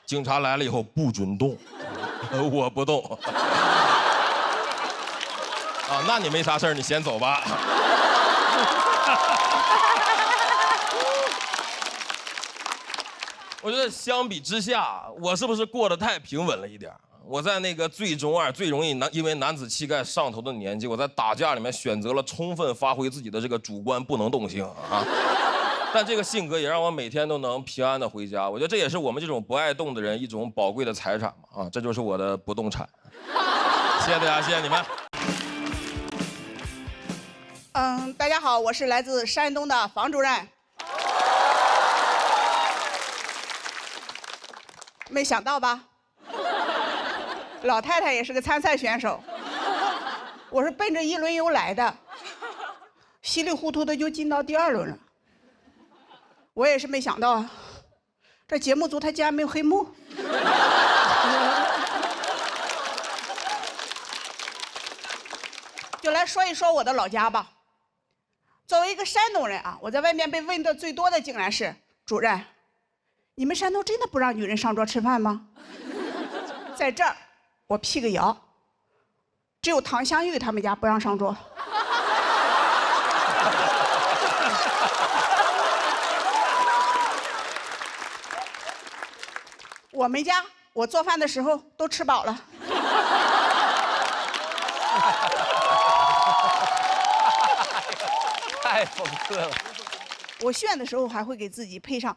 G: 警察来了以后不准动，我不动。啊，那你没啥事儿，你先走吧。我觉得相比之下，我是不是过得太平稳了一点？我在那个最中二、最容易因为男子气概上头的年纪，我在打架里面选择了充分发挥自己的这个主观不能动性啊。但这个性格也让我每天都能平安的回家。我觉得这也是我们这种不爱动的人一种宝贵的财产嘛啊，这就是我的不动产。谢谢大家，谢谢你们。
H: 大家好，我是来自山东的房主任。没想到吧？老太太也是个参赛选手，我是奔着1轮游来的，稀里糊涂的就进到第2轮了。我也是没想到啊，这节目组他竟然没有黑幕。就来说一说我的老家吧。作为一个山东人啊，我在外面被问的最多的竟然是主任，你们山东真的不让女人上桌吃饭吗？在这儿，我辟个谣，只有唐香玉他们家不让上桌。我们家，我做饭的时候都吃饱了。
D: 太讽刺了。
H: 我炫的时候还会给自己配上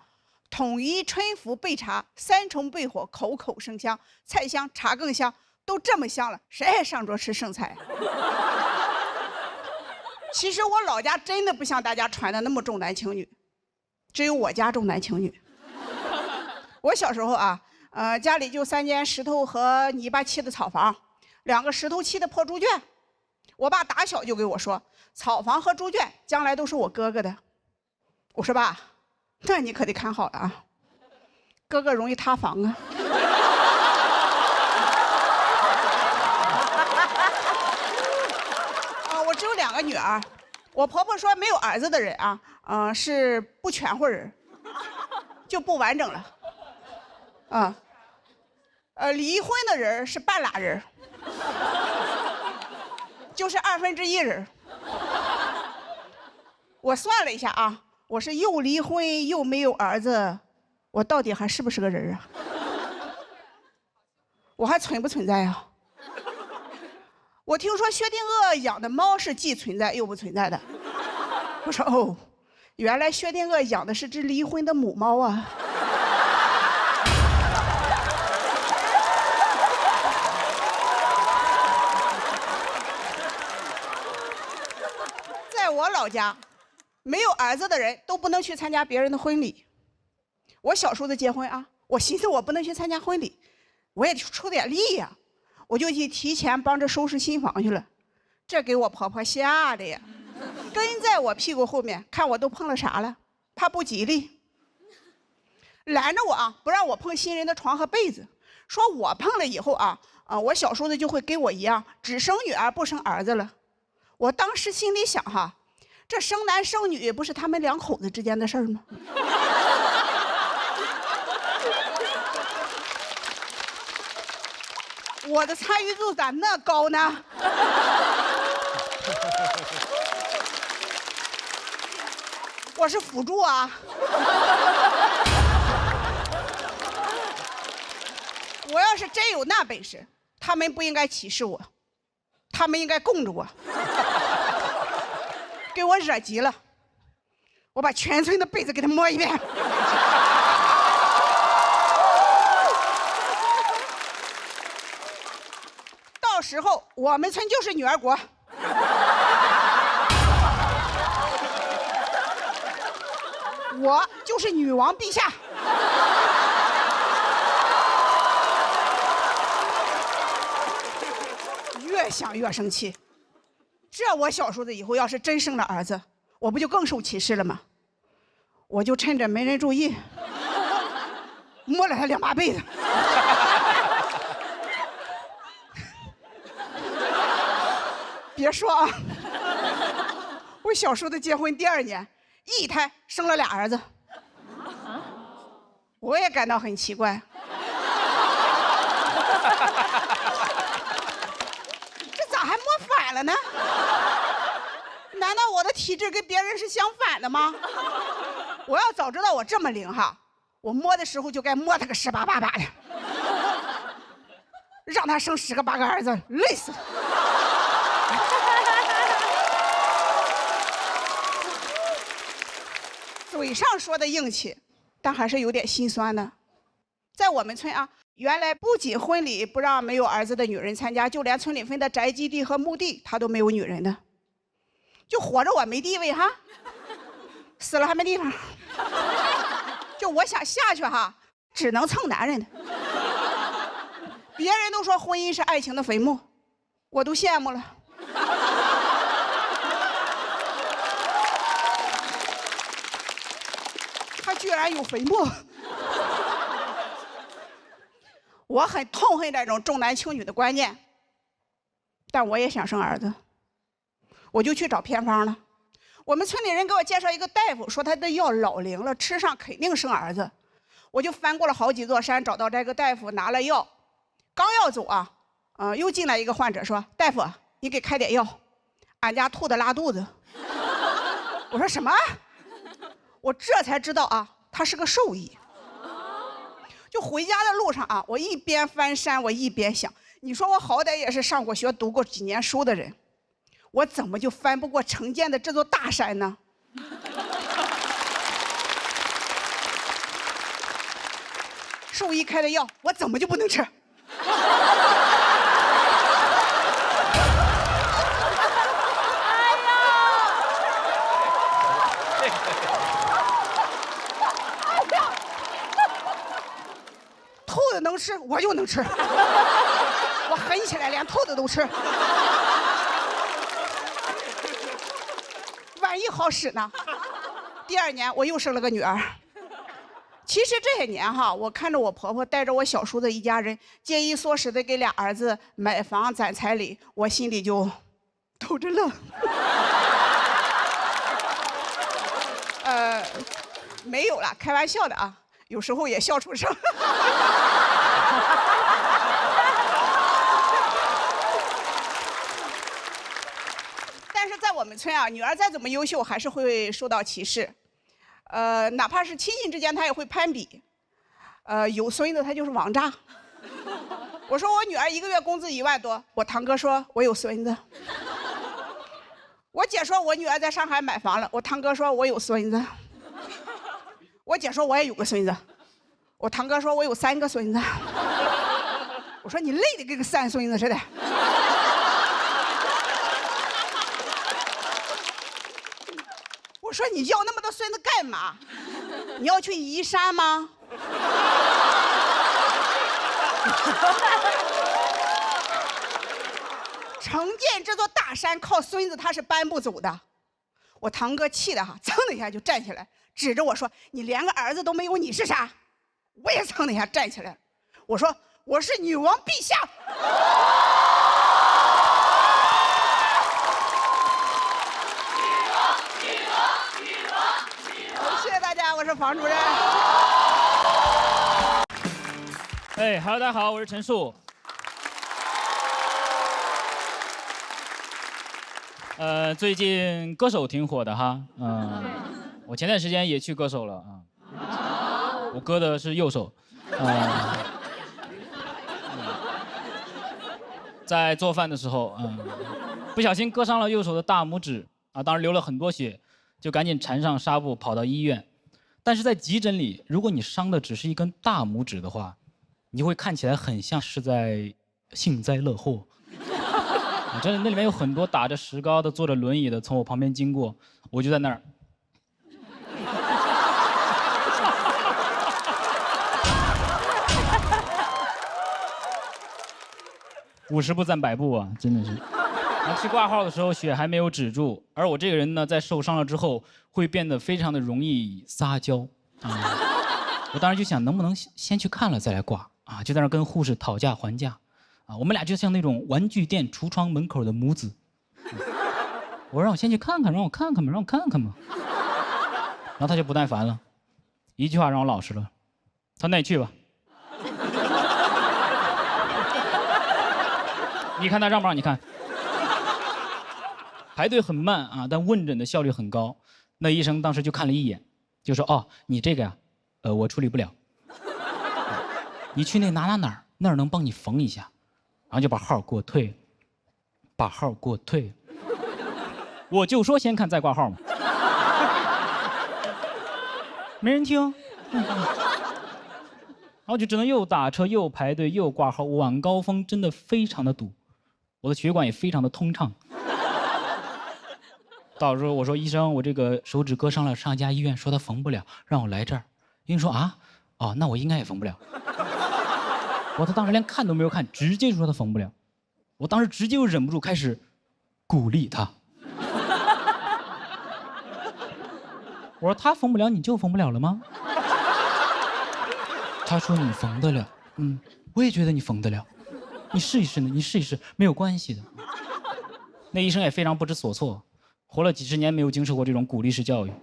H: 统一春福备茶，3重备火，口口生香，菜香茶更香，都这么香了，谁还上桌吃剩菜？其实我老家真的不像大家传的那么重男轻女，只有我家重男轻女。我小时候啊，家里就3间石头和泥巴砌的草房，2个石头砌的破猪圈。我爸打小就给我说，草房和猪圈将来都是我哥哥的。我说爸，那你可得看好了啊，哥哥容易塌房啊。我只有2个女儿，我婆婆说没有儿子的人啊，是不全乎人，就不完整了。离婚的人是半拉人，就是1/2人。我算了一下啊，我是又离婚又没有儿子，我到底还是不是个人啊？我还存不存在啊？我听说薛定谔养的猫是既存在又不存在的。我说哦，原来薛定谔养的是只离婚的母猫啊。在我老家，没有儿子的人都不能去参加别人的婚礼。我小时候的结婚啊，我寻思我不能去参加婚礼，我也出点力呀，我就去提前帮着收拾新房去了。这给我婆婆吓的呀，跟在我屁股后面看我都碰了啥了，怕不吉利，拦着我啊，不让我碰新人的床和被子，说我碰了以后我小叔子就会跟我一样，只生女儿不生儿子了。我当时心里想哈，这生男生女不是他们2口子之间的事儿吗？我的参与度咋那高呢？我是辅助啊。我要是真有那本事，他们不应该歧视我，他们应该供着我。给我惹急了，我把全村的被子给他摸一遍。时候我们村就是女儿国。我就是女王陛下。越想越生气，这我小叔子以后要是真生了儿子，我不就更受歧视了吗？我就趁着没人注意，摸了他2把被子。别说啊，我小叔子结婚第2年，一胎生了2儿子，我也感到很奇怪。这咋还摸反了呢？难道我的体质跟别人是相反的吗？我要早知道我这么灵哈，我摸的时候就该摸他个10把8把的，让他生10个8个儿子，累死他。嘴上说的硬气，但还是有点心酸的。在我们村啊，原来不仅婚礼不让没有儿子的女人参加，就连村里分的宅基地和墓地，他都没有女人的。就活着我没地位哈，死了还没地方。就我想下去哈，只能蹭男人的。别人都说婚姻是爱情的坟墓，我都羡慕了。他居然有坟墓。我很痛恨这种重男轻女的观念，但我也想生儿子，我就去找偏方了。我们村里人给我介绍一个大夫，说他的药老灵了，吃上肯定生儿子。我就翻过了好几座山，找到这个大夫，拿了药，刚要走啊，又进来一个患者说：“大夫，你给开点药，俺家兔子拉肚子。”我说什么？我这才知道啊，他是个兽医。就回家的路上啊，我一边翻山，我一边想，你说我好歹也是上过学、读过几年书的人，我怎么就翻不过城建的这座大山呢？兽医开的药，我怎么就不能吃？兔子能吃，我就能吃。我狠起来，连兔子都吃。万一好使呢？第2年我又生了个女儿。其实这些年哈，我看着我婆婆带着我小叔子一家人节衣缩食的给2儿子买房攒彩礼，我心里就偷着乐。没有了，开玩笑的啊，有时候也笑出声。但是在我们村啊，女儿再怎么优秀，还是会受到歧视。哪怕是亲戚之间，她也会攀比。有孙子，她就是王炸。我说我女儿1个月工资1万多，我堂哥说我有孙子。我姐说我女儿在上海买房了，我堂哥说我有孙子。我姐说我也有个孙子，我堂哥说我有3个孙子。我说你累得跟个3孙子似的。我说你要那么多孙子干嘛？你要去移山吗？城建这座大山靠孙子他是搬不走的。我堂哥气的哈，噌的一下就站起来，指着我说：“你连个儿子都没有，你是啥？”我也噌的一下站起来，我说：“我是女王陛下。”谢谢大家，我是房主任。
I: Hello， 大家好，我是陈树。最近歌手挺火的哈，我前段时间也去歌手了啊，我割的是右手，在做饭的时候，不小心割伤了右手的大拇指啊，当时流了很多血，就赶紧缠上纱布跑到医院。但是在急诊里，如果你伤的只是一根大拇指的话，你会看起来很像是在幸灾乐祸。真的，那里面有很多打着石膏的、坐着轮椅的从我旁边经过，我就在那儿。50步站100步啊，真的是。然后去挂号的时候，血还没有止住，而我这个人呢，在受伤了之后，会变得非常的容易撒娇啊。我当时就想，能不能先去看了再来挂啊？就在那儿跟护士讨价还价。啊，我们俩就像那种玩具店橱窗门口的母子。我说让我先去看看，让我看看吧，让我看看吧。然后他就不耐烦了，一句话让我老实了，他说那你去吧。你看他让不让你看？排队很慢啊，但问诊的效率很高。那医生当时就看了一眼，就说：“哦，你这个呀，我处理不了，你去那哪儿，那儿能帮你缝一下。”然后就把号给我退了，把号给我退了。我就说先看再挂号嘛，没人听。然后就只能又打车又排队又挂号，晚高峰真的非常的堵，我的血管也非常的通畅。到时候我说医生，我这个手指割伤了，上一家医院说他缝不了，让我来这儿。医生说啊，哦，那我应该也缝不了。他当时连看都没有看，直接就说他缝不了。我当时直接又忍不住开始鼓励他。我说他缝不了，你就缝不了了吗？他说你缝得了，我也觉得你缝得了，你试一试呢，你试一试，没有关系的。那医生也非常不知所措，活了几十年没有经受过这种鼓励式教育。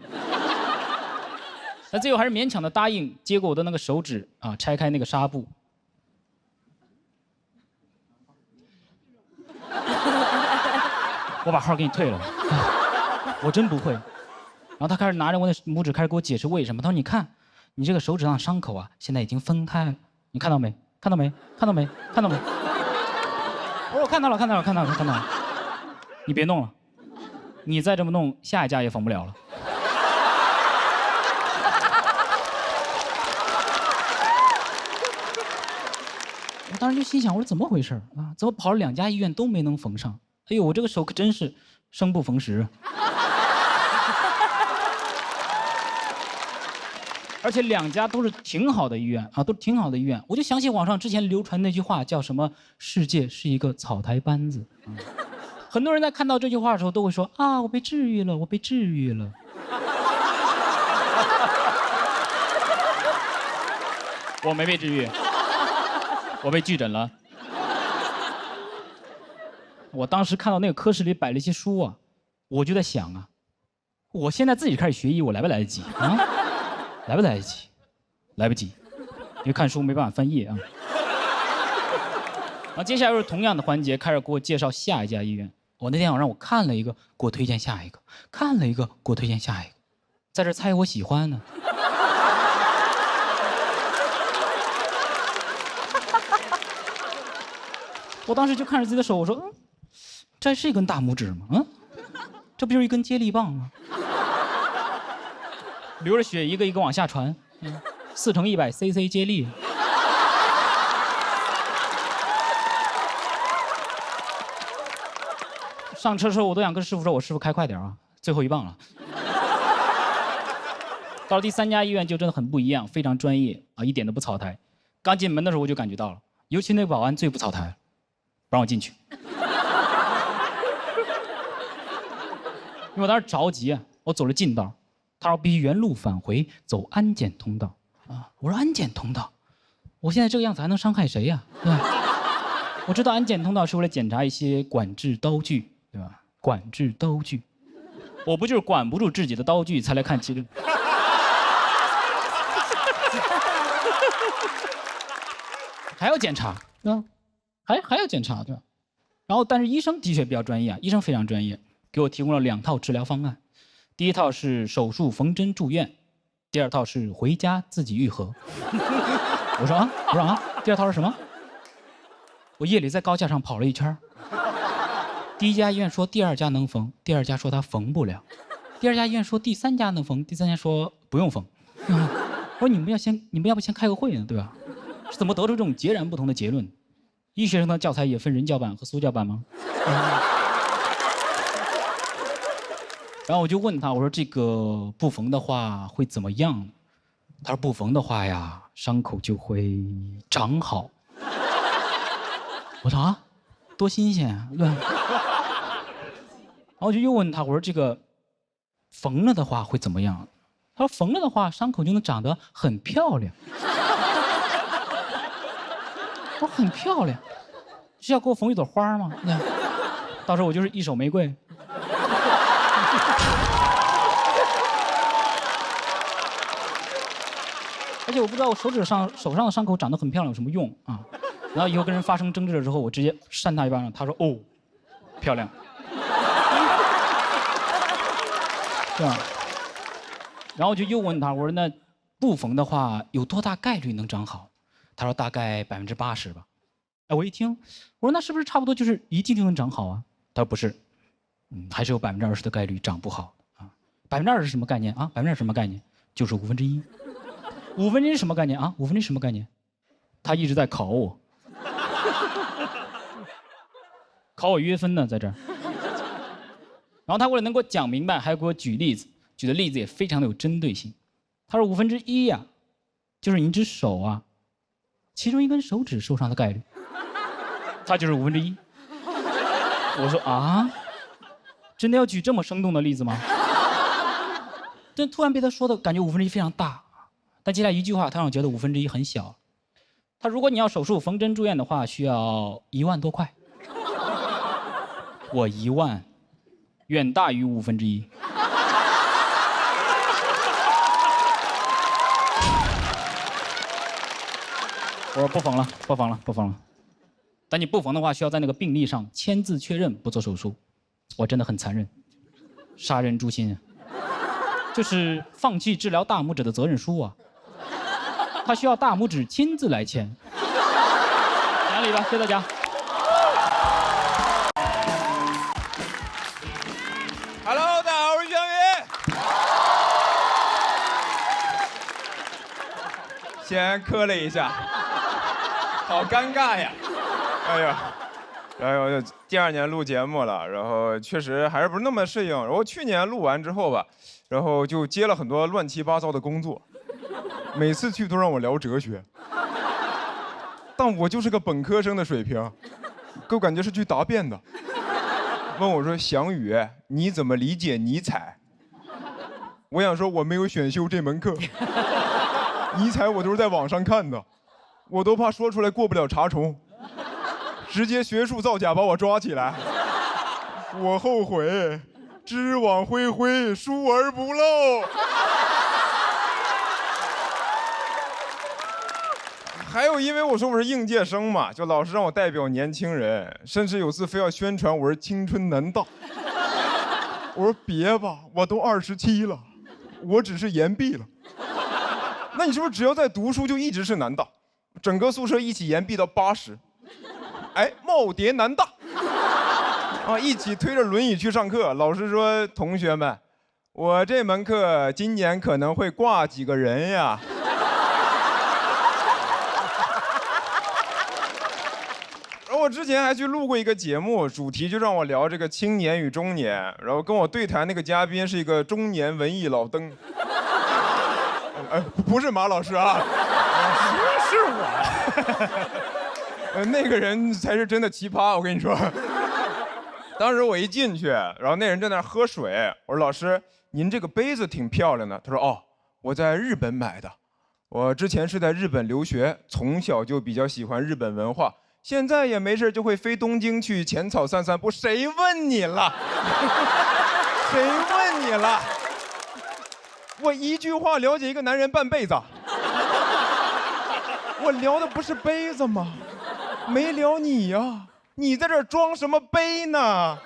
I: 但最后还是勉强的答应接过我的那个手指啊，拆开那个纱布。我把号给你退了，我真不会。然后他开始拿着我的拇指开始给我解释为什么。他说：“你看，你这个手指上的伤口啊，现在已经分开了，你看到没？看到没？看到没？看到没？”我说：“我看到了，看到了，看到了，看到了。你别弄了，你再这么弄，下一家也缝不了了。”我当时就心想，我说怎么回事啊？怎么跑了2家医院都没能缝上？哎呦，我这个手可真是生不逢时。而且2家都是挺好的医院啊，都挺好的医院。我就想起网上之前流传那句话，叫什么“世界是一个草台班子”。很多人在看到这句话的时候都会说啊，我被治愈了，我被治愈了。我没被治愈，我被拒诊了。我当时看到那个科室里摆了一些书啊，我就在想啊，我现在自己开始学医，我来不来得及啊？来不来得及？来不及，因为看书没办法翻页啊。然后接下来又是同样的环节，开始给我介绍下一家医院。我那天晚上我看了一个，给我推荐下一个；看了一个，给我推荐下一个，在这猜我喜欢呢。我当时就看着自己的手，我说：“这是一根大拇指吗？这不就是一根接力棒吗？流着血一个一个往下传，4×100 cc 接力。”上车的时候我都想跟师傅说：“我师傅开快点啊，最后一棒了。”到了第3家医院就真的很不一样，非常专业啊，一点都不草台。刚进门的时候我就感觉到了，尤其那个保安最不草台，不让我进去。因为我当时着急啊，我走了近道，他说必须原路返回，走安检通道啊。我说安检通道，我现在这个样子还能伤害谁呀？对吧？我知道安检通道是为了检查一些管制刀具，对吧？管制刀具，我不就是管不住自己的刀具才来看其实。还要检查，对吧？还要检查，对吧？然后，但是医生的确比较专业啊，医生非常专业，给我提供了2套治疗方案。第一套是手术缝针住院，第2套是回家自己愈合。我说啊，第2套是什么？我夜里在高架上跑了一圈，第1家医院说第2家能缝，第2家说他缝不了，第2家医院说第3家能缝，第3家说不用缝。我说你们要不先开个会呢，对吧？是怎么得出这种截然不同的结论？医学生的教材也分人教版和苏教版吗？然后我就问他，我说这个不缝的话会怎么样？他说不缝的话呀，伤口就会长好。我说啊，多新鲜啊！对。然后我就又问他，我说这个缝了的话会怎么样？他说缝了的话，伤口就能长得很漂亮。我说很漂亮，是要给我缝一朵花吗？到时候我就是一手玫瑰。而且我不知道我手上的伤口长得很漂亮有什么用啊？然后以后跟人发生争执了之后，我直接扇他一巴掌，他说哦，漂亮。对吧？然后我就又问他，我说那不缝的话有多大概率能长好？他说大概80%吧。哎，我一听，我说那是不是差不多就是一定就能长好啊？他说不是，还是有20%的概率长不好啊。20%是什么概念啊？20%什么概念？就是1/5。1/5是什么概念啊？1/5什么概念？他一直在考我，考我约分呢，在这儿。然后他为了能给我讲明白，还给我举例子，举的例子也非常的有针对性。他说1/5呀，就是你一只手啊，其中一根手指受伤的概率，它就是1/5。我说啊，真的要举这么生动的例子吗？但突然被他说的感觉1/5非常大，但接下来一句话，他让我觉得1/5很小。他如果你要手术缝针住院的话，需要1万多块。我1万。远大于1/5。我说不缝了，不缝了，不缝了。但你不缝的话，需要在那个病历上签字确认不做手术。我真的很残忍，杀人诛心啊！就是放弃治疗大拇指的责任书啊。他需要大拇指亲自来签。讲理吧，谢谢大家。
J: Hello， 大家好，我是轩宇。先磕了一下，好尴尬呀！哎呀，然后第2年录节目了，然后确实还是不是那么适应。然后去年录完之后吧，然后就接了很多乱七八糟的工作，每次去都让我聊哲学，但我就是个本科生的水平，给我感觉是去答辩的。问我说：“翔宇，你怎么理解尼采？”我想说我没有选修这门课，尼采我都是在网上看的，我都怕说出来过不了查重，直接学术造假把我抓起来。我后悔，知网恢恢，疏而不漏。还有，因为我说我是应届生嘛，就老师让我代表年轻人，甚至有次非要宣传我是青春南大。我说别吧，我都27了，我只是延毕了。那你是不是只要在读书就一直是南大？整个宿舍一起延毕到80，哎，耄耋南大，啊，一起推着轮椅去上课。老师说：“同学们，我这门课今年可能会挂几个人呀。”我之前还去录过一个节目，主题就让我聊这个青年与中年，然后跟我对谈那个嘉宾是一个中年文艺老登，不是马老师啊，是我，那个人才是真的奇葩，我跟你说。当时我一进去，然后那人在那喝水，我说：“老师，您这个杯子挺漂亮的。”他说：“哦，我在日本买的，我之前是在日本留学，从小就比较喜欢日本文化。”现在也没事就会飞东京去浅草散散步，谁问你了？谁问你了？我一句话了解一个男人半辈子。我聊的不是杯子吗？没聊你呀，你在这儿装什么杯呢？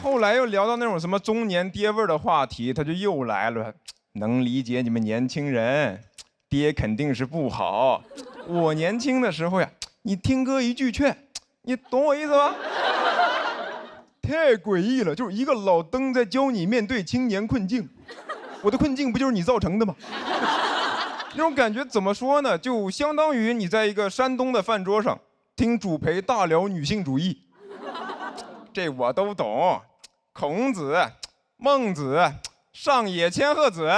J: 后来又聊到那种什么中年爹味儿的话题，他就又来了。能理解你们年轻人，爹肯定是不好。我年轻的时候呀，你听哥一句劝，你懂我意思吗？太诡异了，就是一个老登在教你面对青年困境。我的困境不就是你造成的吗？那种感觉怎么说呢？就相当于你在一个山东的饭桌上听主陪大聊女性主义，这我都懂。孔子、孟子、上野千鹤子。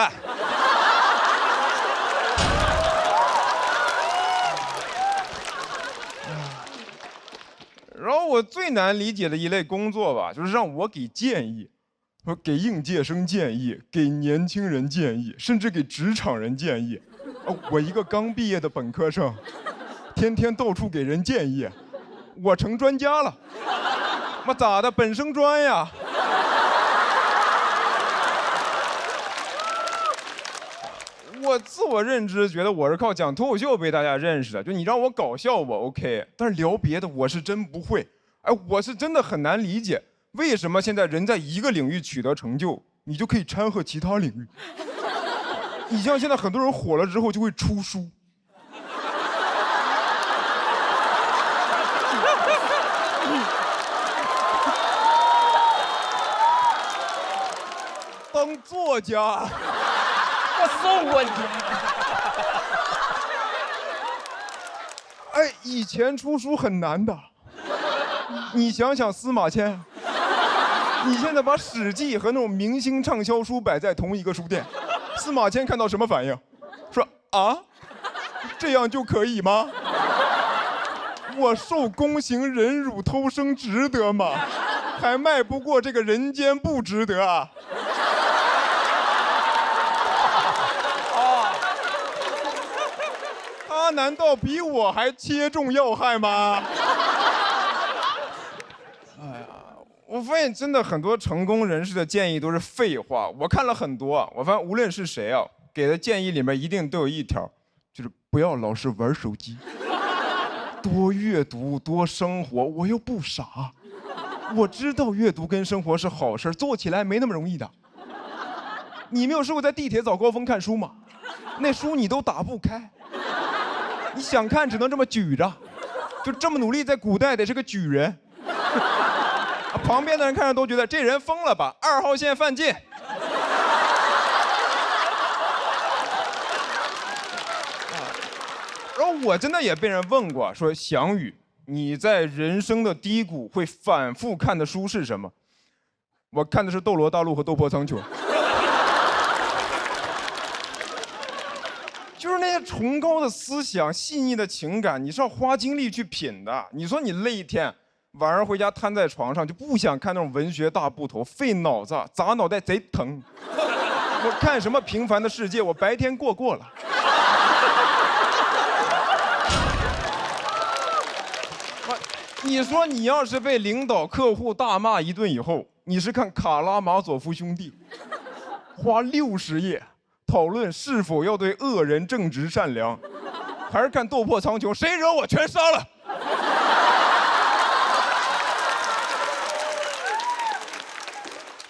J: 然后我最难理解的一类工作吧，就是让我给建议，说给应届生建议，给年轻人建议，甚至给职场人建议。我一个刚毕业的本科生，天天到处给人建议，我成专家了。妈咋的？本生专呀！我自我认知觉得我是靠讲脱口秀被大家认识的，就你让我搞笑我 OK， 但是聊别的我是真不会。哎，我是真的很难理解，为什么现在人在一个领域取得成就，你就可以掺和其他领域。你像现在很多人火了之后就会出书，当作家。
D: 我送过你。
J: 哎，以前出书很难的，你想想司马迁，你现在把《史记》和那种明星畅销书摆在同一个书店，司马迁看到什么反应？说啊，这样就可以吗？我受宫刑忍辱偷生值得吗？还迈不过这个人间不值得啊！他难道比我还切中要害吗？哎呀，我发现真的很多成功人士的建议都是废话。我看了很多，我发现无论是谁啊，给的建议里面一定都有一条，就是不要老是玩手机，多阅读，多生活。我又不傻，我知道阅读跟生活是好事，做起来没那么容易的。你没有试过在地铁早高峰看书吗？那书你都打不开。你想看只能这么举着，就这么努力，在古代得是个举人。旁边的人看着都觉得这人疯了吧，2号线犯禁。然后我真的也被人问过，说翔宇，你在人生的低谷会反复看的书是什么？我看的是《斗罗大陆》和《斗破苍穹》。就是那些崇高的思想、细腻的情感，你是要花精力去品的。你说你累一天，晚上回家瘫在床上，就不想看那种文学大部头，费脑子，砸脑袋贼疼。我看什么《平凡的世界》，我白天过了。你说你要是被领导、客户大骂一顿以后，你是看《卡拉马佐夫兄弟》，花60页。讨论是否要对恶人正直善良，还是看斗破苍穹，谁惹我全杀了。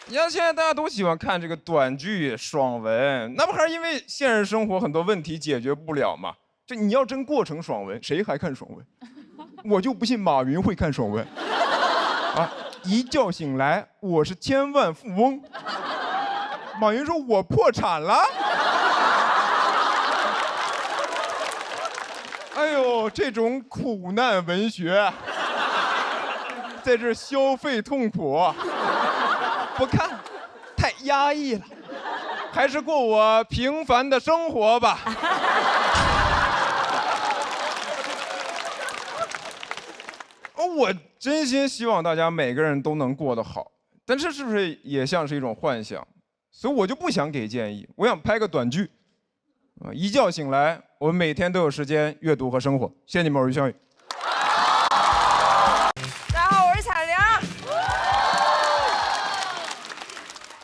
J: 你看现在大家都喜欢看这个短剧、爽文，那不还是因为现实生活很多问题解决不了吗？就你要真过成爽文，谁还看爽文？我就不信马云会看爽文。啊，一觉醒来我是千万富翁。马云说我破产了。哎呦，这种苦难文学，在这消费痛苦，不看，太压抑了，还是过我平凡的生活吧。我真心希望大家每个人都能过得好，但这是不是也像是一种幻想？所以我就不想给建议，我想拍个短剧，一觉醒来，我们每天都有时间阅读和生活。谢谢你们，我是翔宇。
K: 大家好，我是彩玲。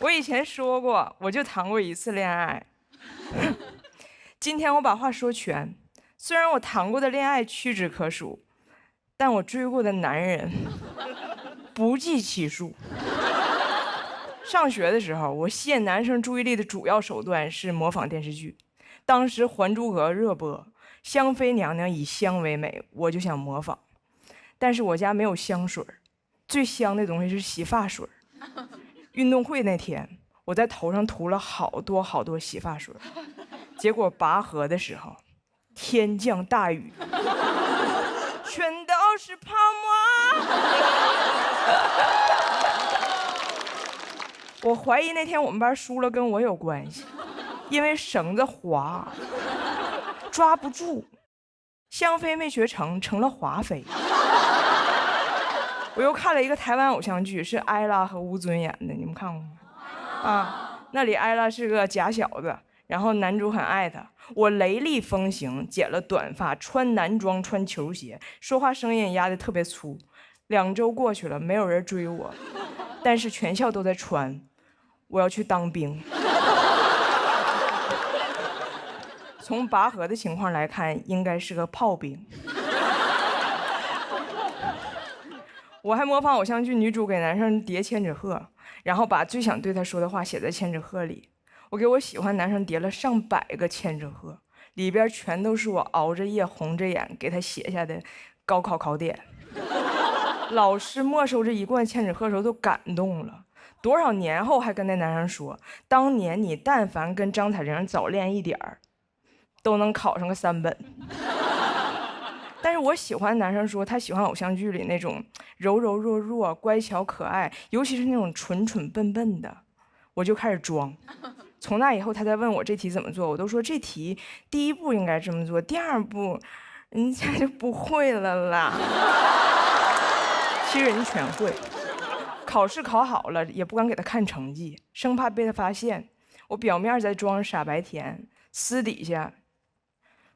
K: 我以前说过，我就谈过1次恋爱。今天我把话说全，虽然我谈过的恋爱屈指可数，但我追过的男人不计其数。上学的时候，我吸引男生注意力的主要手段是模仿电视剧。当时《还珠格格》热播，香妃娘娘以香为美，我就想模仿。但是我家没有香水，最香的东西是洗发水。运动会那天，我在头上涂了好多洗发水，结果拔河的时候，天降大雨，全都是泡沫。我怀疑那天我们班输了跟我有关系，因为绳子滑，抓不住，香妃没学成，成了华妃。我又看了一个台湾偶像剧，是艾拉和吴尊演的，你们看过吗？啊，那里艾拉是个假小子，然后男主很爱她。我雷厉风行，剪了短发，穿男装，穿球鞋，说话声音压得特别粗。2周过去了，没有人追我，但是全校都在传我要去当兵。从拔河的情况来看，应该是个炮兵。我还模仿偶像剧女主给男生叠千纸鹤，然后把最想对他说的话写在千纸鹤里。我给我喜欢男生叠了上100个千纸鹤，里边全都是我熬着夜红着眼给他写下的高考考点。老师没收这1罐千纸鹤的时候都感动了，多少年后还跟那男生说，当年你但凡跟张彩玲早练一点儿，都能考上个3本。但是我喜欢男生说他喜欢偶像剧里那种柔柔弱弱、乖巧可爱，尤其是那种蠢蠢笨笨的，我就开始装。从那以后，他在问我这题怎么做，我都说这题第1步应该这么做，第2步人家就不会了啦。其实人全会。考试考好了也不敢给他看成绩，生怕被他发现。我表面在装傻白甜，私底下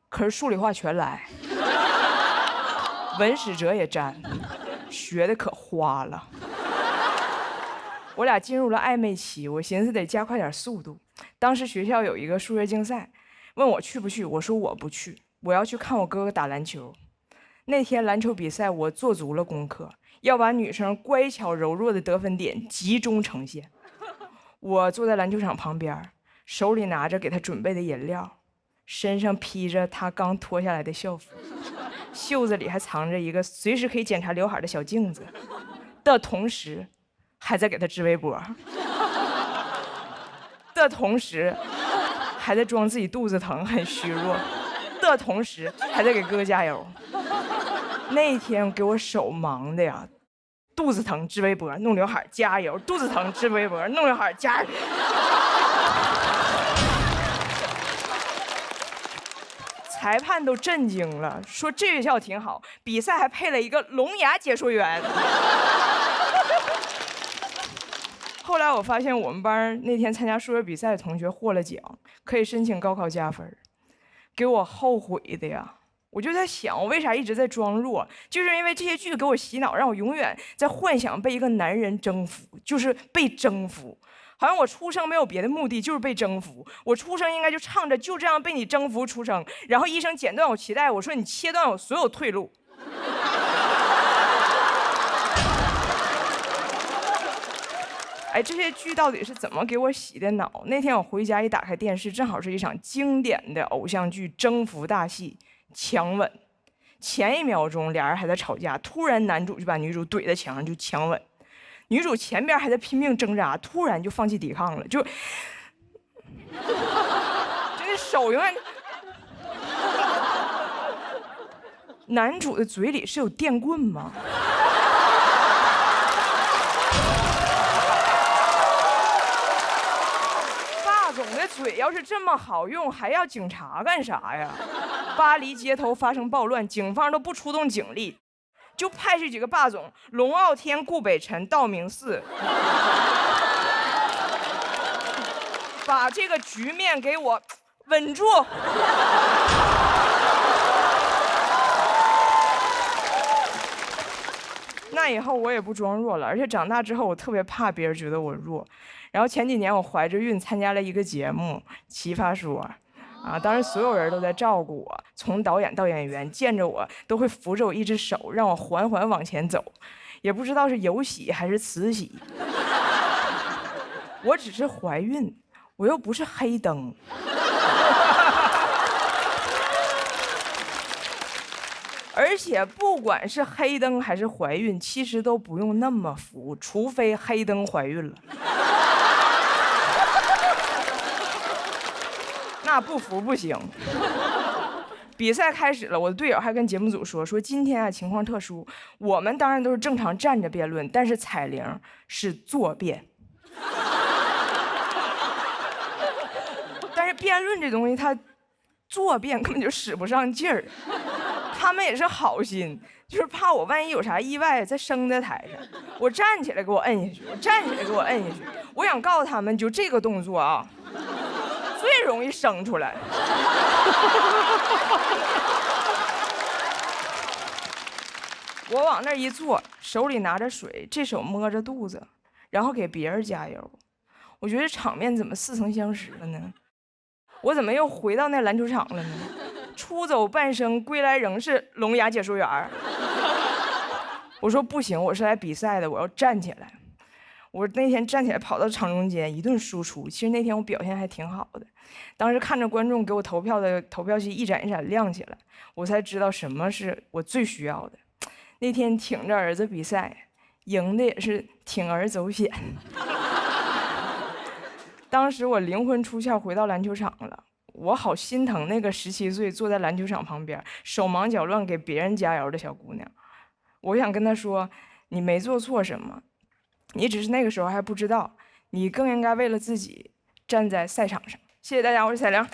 K: 可是数理化全来。文史哲也沾，学的可花了。我俩进入了暧昧期，我寻思得加快点速度。当时学校有一个数学竞赛，问我去不去，我说我不去，我要去看我哥哥打篮球。那天篮球比赛我做足了功课，要把女生乖巧柔弱的得分点集中呈现。我坐在篮球场旁边，手里拿着给他准备的饮料，身上披着他刚脱下来的校服，袖子里还藏着一个随时可以检查刘海的小镜子，的同时还在给他织围脖，的同时还在装自己肚子疼很虚弱，的同时还在给哥哥加油。那天给我手忙的呀，肚子疼织围脖弄刘海加油，肚子疼织围脖弄刘海加油。裁判都震惊了，说这学校挺好，比赛还配了一个聋哑解说员。后来我发现我们班那天参加数学比赛的同学获了奖，可以申请高考加分，给我后悔的呀。我就在想，我为啥一直在装弱，就是因为这些剧给我洗脑，让我永远在幻想被一个男人征服，就是被征服。好像我出生没有别的目的，就是被征服。我出生应该就唱着就这样被你征服出生，然后医生剪断我脐带，我说你切断我所有退路。哎，这些剧到底是怎么给我洗的脑？那天我回家一打开电视，正好是一场经典的偶像剧征服大戏——强吻。前1秒钟俩人还在吵架，突然男主就把女主怼在墙上就强吻。女主前边还在拼命挣扎，突然就放弃抵抗了，就那手永远。男主的嘴里是有电棍吗？霸总的嘴要是这么好用，还要警察干啥呀？巴黎街头发生暴乱，警方都不出动警力。就派这几个霸总：龙傲天、顾北辰、道明寺，把这个局面给我稳住。那以后我也不装弱了，而且长大之后我特别怕别人觉得我弱。然后前几年我怀着孕参加了一个节目《奇葩说》。当时所有人都在照顾我，从导演到演员见着我都会扶着我一只手，让我缓缓往前走，也不知道是有喜还是慈禧。我只是怀孕，我又不是黑灯。而且不管是黑灯还是怀孕，其实都不用那么服，除非黑灯怀孕了。那不服不行。比赛开始了，我的队友还跟节目组说今天啊情况特殊，我们当然都是正常站着辩论，但是彩玲是坐辩。但是辩论这东西，它坐辩根本就使不上劲儿。他们也是好心，就是怕我万一有啥意外再升在台上，我站起来给我摁下去，我站起来给我摁下去。我想告诉他们，就这个动作啊，最容易生出来。我往那儿一坐，手里拿着水，这手摸着肚子，然后给别人加油。我觉得场面怎么似曾相识了呢？我怎么又回到那篮球场了呢？出走半生，归来仍是聋哑解说员。我说不行，我是来比赛的，我要站起来。我那天站起来跑到场中间一顿输出，其实那天我表现还挺好的。当时看着观众给我投票的投票机一盏一盏亮起来，我才知道什么是我最需要的。那天挺着儿子比赛，赢的也是铤而走险。当时我灵魂出窍回到篮球场了，我好心疼那个17岁坐在篮球场旁边手忙脚乱给别人加油的小姑娘。我想跟她说，你没做错什么，你只是那个时候还不知道，你更应该为了自己站在赛场上。谢谢大家，我是彩玲。